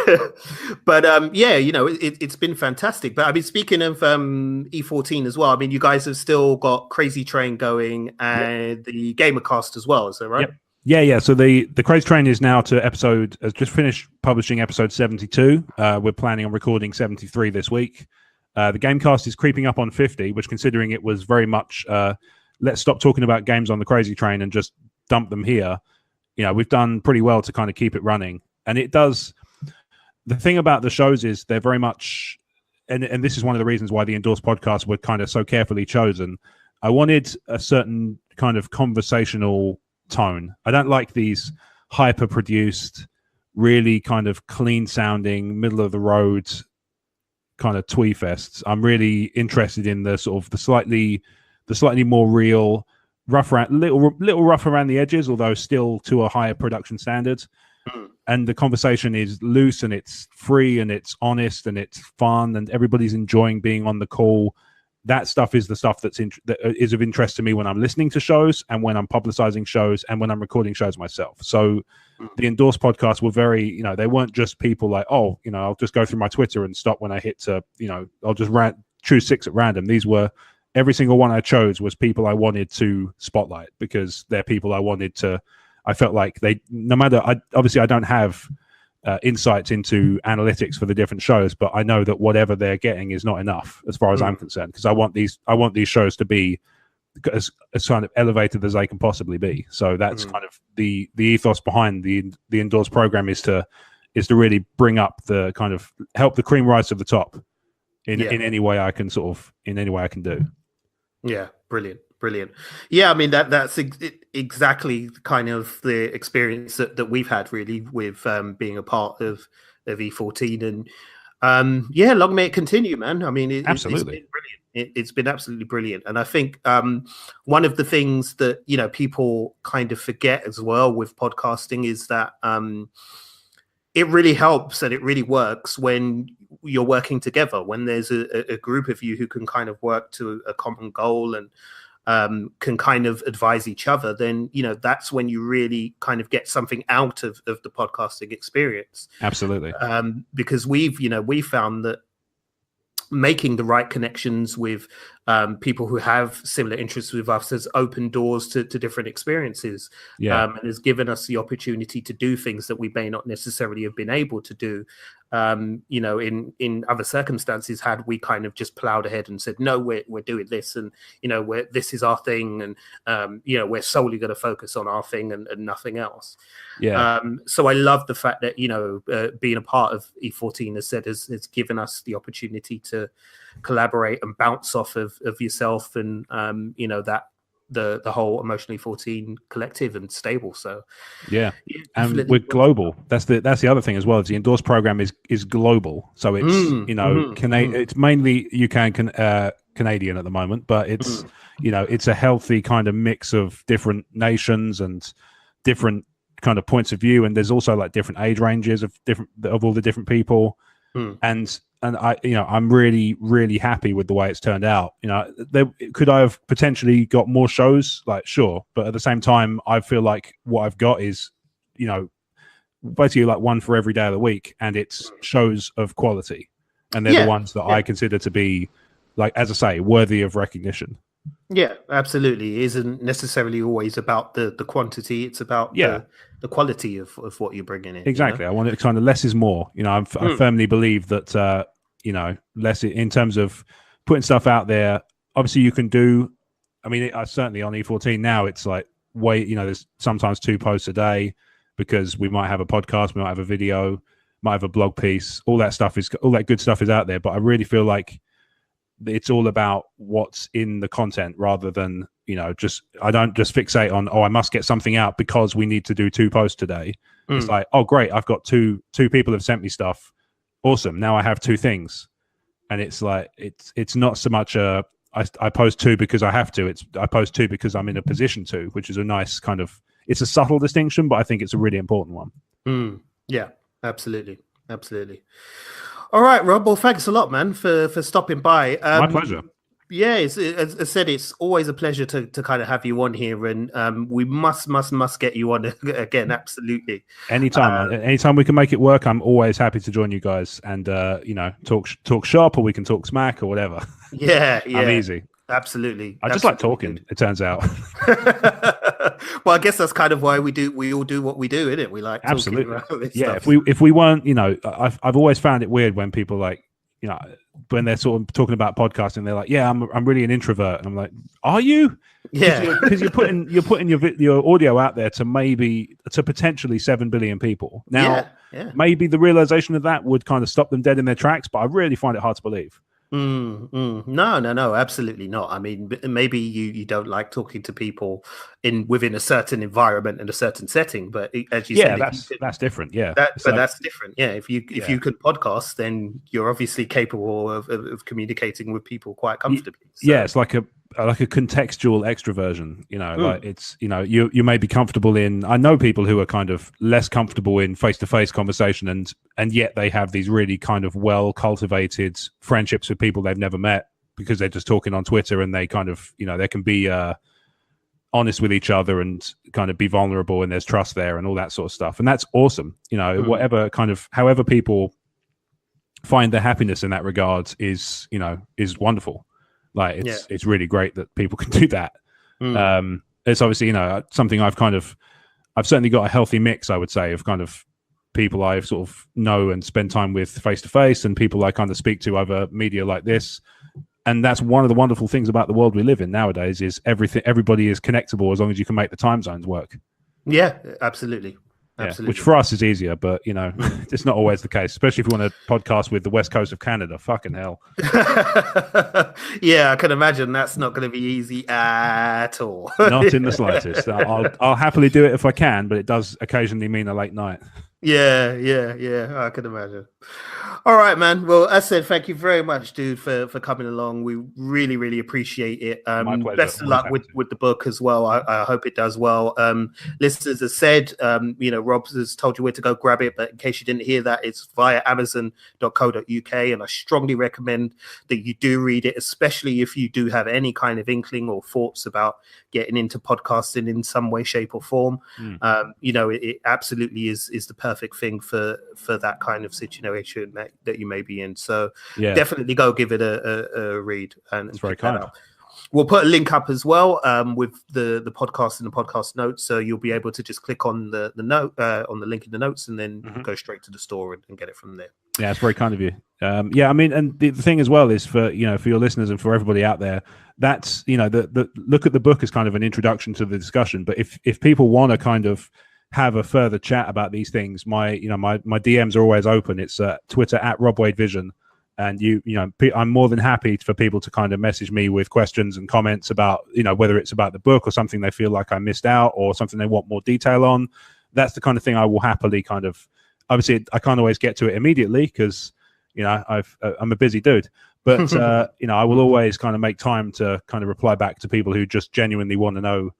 But yeah, you know, it's been fantastic. But I mean, speaking of E14 as well, I mean, you guys have still got Crazy Train going and the Gamercast as well. Is that right? Yep. Yeah. So the Crazy Train is now has just finished publishing episode 72. We're planning on recording 73 this week. The Gamecast is creeping up on 50, which, considering it was very much let's stop talking about games on the Crazy Train and just dump them here, you know, we've done pretty well to kind of keep it running. And it does. The thing about the shows is they're very much, and this is one of the reasons why the endorsed podcasts were kind of so carefully chosen. I wanted a certain kind of conversational tone. I don't like these hyper produced, really kind of clean sounding, middle of the road kind of twee fests. I'm really interested in the sort of the slightly more real, little rough around the edges, although still to a higher production standard. And the conversation is loose and it's free and it's honest and it's fun and everybody's enjoying being on the call. That stuff is the stuff that is of interest to me when I'm listening to shows and when I'm publicizing shows and when I'm recording shows myself. So the endorsed podcasts were very, you know, they weren't just people like, oh, you know, I'll just go through my Twitter and stop when I hit to, you know, I'll just choose 6 at random. These were, every single one I chose was people I wanted to spotlight, because they're people I felt like no matter, obviously I don't have insights into analytics for the different shows, but I know that whatever they're getting is not enough as far as I'm concerned, because I want these shows to be as kind of elevated as they can possibly be. So that's kind of the ethos behind the endorsed program, is to really bring up the kind of help the cream rise to the top in any way I can do. Yeah, brilliant. Yeah, I mean that's exactly kind of the experience that we've had really with being a part of E14, and yeah, long may it continue, man. I mean, absolutely, it's been brilliant. It's been absolutely brilliant, and I think one of the things that, you know, people kind of forget as well with podcasting is that it really helps and it really works when you're working together, when there's a group of you who can kind of work to a common goal. And can kind of advise each other, then that's when you really kind of get something out of the podcasting experience. Absolutely. Because we found that making the right connections with people who have similar interests with us has opened doors to different experiences, and has given us the opportunity to do things that we may not necessarily have been able to do in other circumstances, had we kind of just plowed ahead and said, no, we're doing this, and this is our thing, and we're solely going to focus on our thing and nothing else. So I love the fact that being a part of E14 has given us the opportunity to collaborate and bounce off of yourself and that the whole Emotionally 14 collective and stable. So and we're global. That's the other thing as well, is the endorsed program is global, so it's it's mainly UK and Canadian at the moment, but it's it's a healthy kind of mix of different nations and different kind of points of view, and there's also like different age ranges of all the different people, and I I'm really, really happy with the way it's turned out. Could I have potentially got more shows? Like, sure, but at the same time, I feel like what I've got is basically like one for every day of the week, and it's shows of quality, and they're the ones that I consider to be, like, as I say, worthy of recognition. Yeah, absolutely. It isn't necessarily always about the quantity. It's about the quality of what you're bringing in. Exactly. I want it kind of less is more. I firmly believe that, less in terms of putting stuff out there. Obviously, you can do. I mean, certainly on E14 now, it's like there's sometimes 2 posts a day, because we might have a podcast, we might have a video, might have a blog piece. All that good stuff is out there. But I really feel like it's all about what's in the content, rather than I don't just fixate on, I must get something out because we need to do 2 posts today. It's like, oh great, I've got two people have sent me stuff, awesome, now I have 2 things. And it's like it's not so much I post 2 because I have to, I post 2 because I'm in a position to, which is a nice kind of, it's a subtle distinction, but I think it's a really important one. Yeah, absolutely. All right, Rob. Well, thanks a lot, man, for stopping by. My pleasure. Yeah, as I said, it's always a pleasure to kind of have you on here, and we must get you on again. Absolutely. Anytime we can make it work, I'm always happy to join you guys and talk shop, or we can talk smack or whatever. Yeah. I'm easy. Absolutely. I just like talking, it turns out. Well, I guess that's kind of why we all do what we do, isn't it? We like absolutely talking about this stuff. stuff. If we weren't, I've always found it weird when people like, when they're sort of talking about podcasting, they're like, yeah, I'm really an introvert, and I'm like, are you? Yeah, because you're putting your audio out there to potentially 7 billion people. Now, maybe the realization of that would kind of stop them dead in their tracks, but I really find it hard to believe. No, absolutely not. I mean, maybe you don't like talking to people within a certain environment and a certain setting, but as you said, that's different. Yeah, that's different. Yeah, if you can podcast, then you're obviously capable of communicating with people quite comfortably. So. Yeah, it's like a contextual extroversion. Like it's you may be comfortable in. I know people who are kind of less comfortable in face-to-face conversation, and yet they have these really kind of well cultivated friendships with people they've never met, because they're just talking on Twitter, and they kind of they can be honest with each other and kind of be vulnerable, and there's trust there and all that sort of stuff, and that's awesome. Whatever kind of, however people find their happiness in that regard is wonderful. Like it's really great that people can do that. It's obviously something I've certainly got a healthy mix, I would say, of kind of people I sort of know and spend time with face to face, and people I kind of speak to over media like this. And that's one of the wonderful things about the world we live in nowadays, is everybody is connectable as long as you can make the time zones work. Yeah, absolutely. Yeah, which for us is easier, but it's not always the case, especially if you want to podcast with the west coast of Canada. Fucking hell. Yeah, I can imagine that's not going to be easy at all. Not in the slightest. I'll happily do it if I can, but it does occasionally mean a late night. Yeah. I can imagine. All right, man. Well, as I said, thank you very much, dude, for coming along. We really, really appreciate it. My pleasure. Best of luck with the book as well. I hope it does well. Listeners have said, Rob has told you where to go grab it, but in case you didn't hear that, it's via amazon.co.uk, and I strongly recommend that you do read it, especially if you do have any kind of inkling or thoughts about getting into podcasting in some way, shape, or form. It absolutely is the perfect thing for that kind of situation that you may be in. So definitely go give it a read. And it's very kind. We'll put a link up as well with the podcast and the podcast notes, so you'll be able to just click on the note on the link in the notes, and then go straight to the store and get it from there. Yeah, it's very kind of you. I mean, and the thing as well is for your listeners and for everybody out there, that's the look at the book as kind of an introduction to the discussion. But if people want to kind of have a further chat about these things, my DMs are always open. It's Twitter at RobWadeVision. And I'm more than happy for people to kind of message me with questions and comments about, whether it's about the book or something they feel like I missed out or something they want more detail on. That's the kind of thing I will happily kind of. Obviously, I can't always get to it immediately because, I'm a busy dude. But I will always kind of make time to kind of reply back to people who just genuinely want to know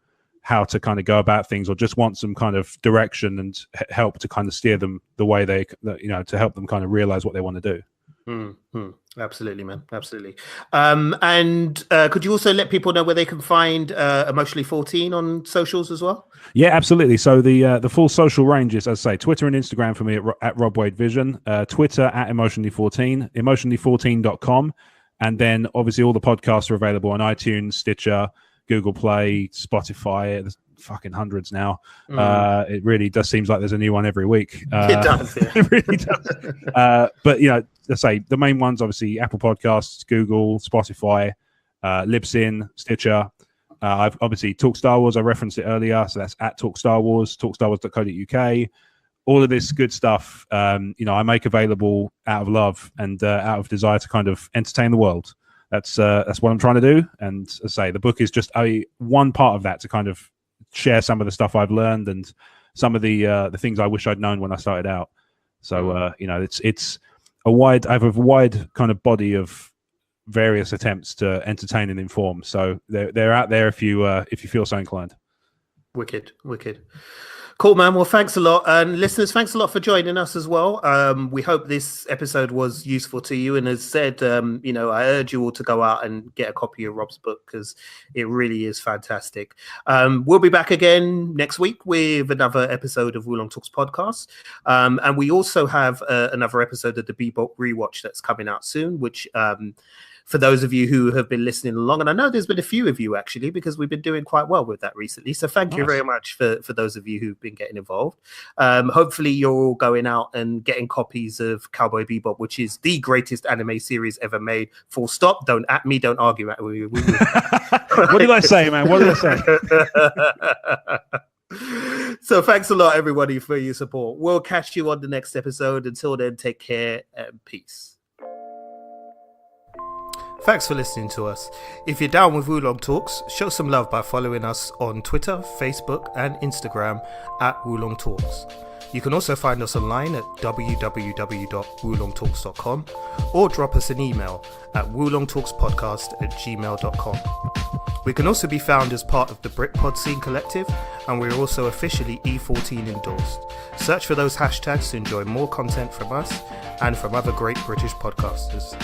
how to kind of go about things or just want some kind of direction and help to kind of steer them the way they, to help them kind of realize what they want to do. Absolutely, man. Absolutely. And could you also let people know where they can find Emotionally 14 on socials as well? Yeah, absolutely. So the full social range is, as I say, Twitter and Instagram for me at RobWadeVision, Twitter at Emotionally14, emotionally14.com. And then obviously all the podcasts are available on iTunes, Stitcher, Google Play, Spotify. There's fucking hundreds now. It really does seems like there's a new one every week. It does. Yeah. It really does. But let's say the main ones, obviously Apple Podcasts, Google, Spotify, Libsyn, Stitcher. I've obviously Talk Star Wars. I referenced it earlier, so that's at Talk Star Wars, talkstarwars.co.uk. All of this good stuff, I make available out of love and out of desire to kind of entertain the world. That's what I'm trying to do. And as I say, the book is just one part of that to kind of share some of the stuff I've learned and some of the things I wish I'd known when I started out. So it's I have a wide kind of body of various attempts to entertain and inform. So they're out there if you feel so inclined. Wicked. Cool, man. Well, thanks a lot. And listeners, thanks a lot for joining us as well. We hope this episode was useful to you. And as said, I urge you all to go out and get a copy of Rob's book because it really is fantastic. We'll be back again next week with another episode of Wulong Talks Podcast. And we also have another episode of the Bebop Rewatch that's coming out soon, which... for those of you who have been listening along, and I know there's been a few of you actually, because we've been doing quite well with that recently. So thank you very much for those of you who've been getting involved. Hopefully you're all going out and getting copies of Cowboy Bebop, which is the greatest anime series ever made. Full stop. Don't at me. Don't argue at me. What did I say, man? What did I say? So thanks a lot, everybody, for your support. We'll catch you on the next episode. Until then, take care and peace. Thanks for listening to us. If you're down with Wulong Talks, show some love by following us on Twitter, Facebook, and Instagram at Wulong Talks. You can also find us online at www.woolongtalks.com or drop us an email at woolongtalkspodcast@gmail.com. We can also be found as part of the Britpod Scene Collective, and we're also officially E14 endorsed. Search for those hashtags to enjoy more content from us and from other great British podcasters.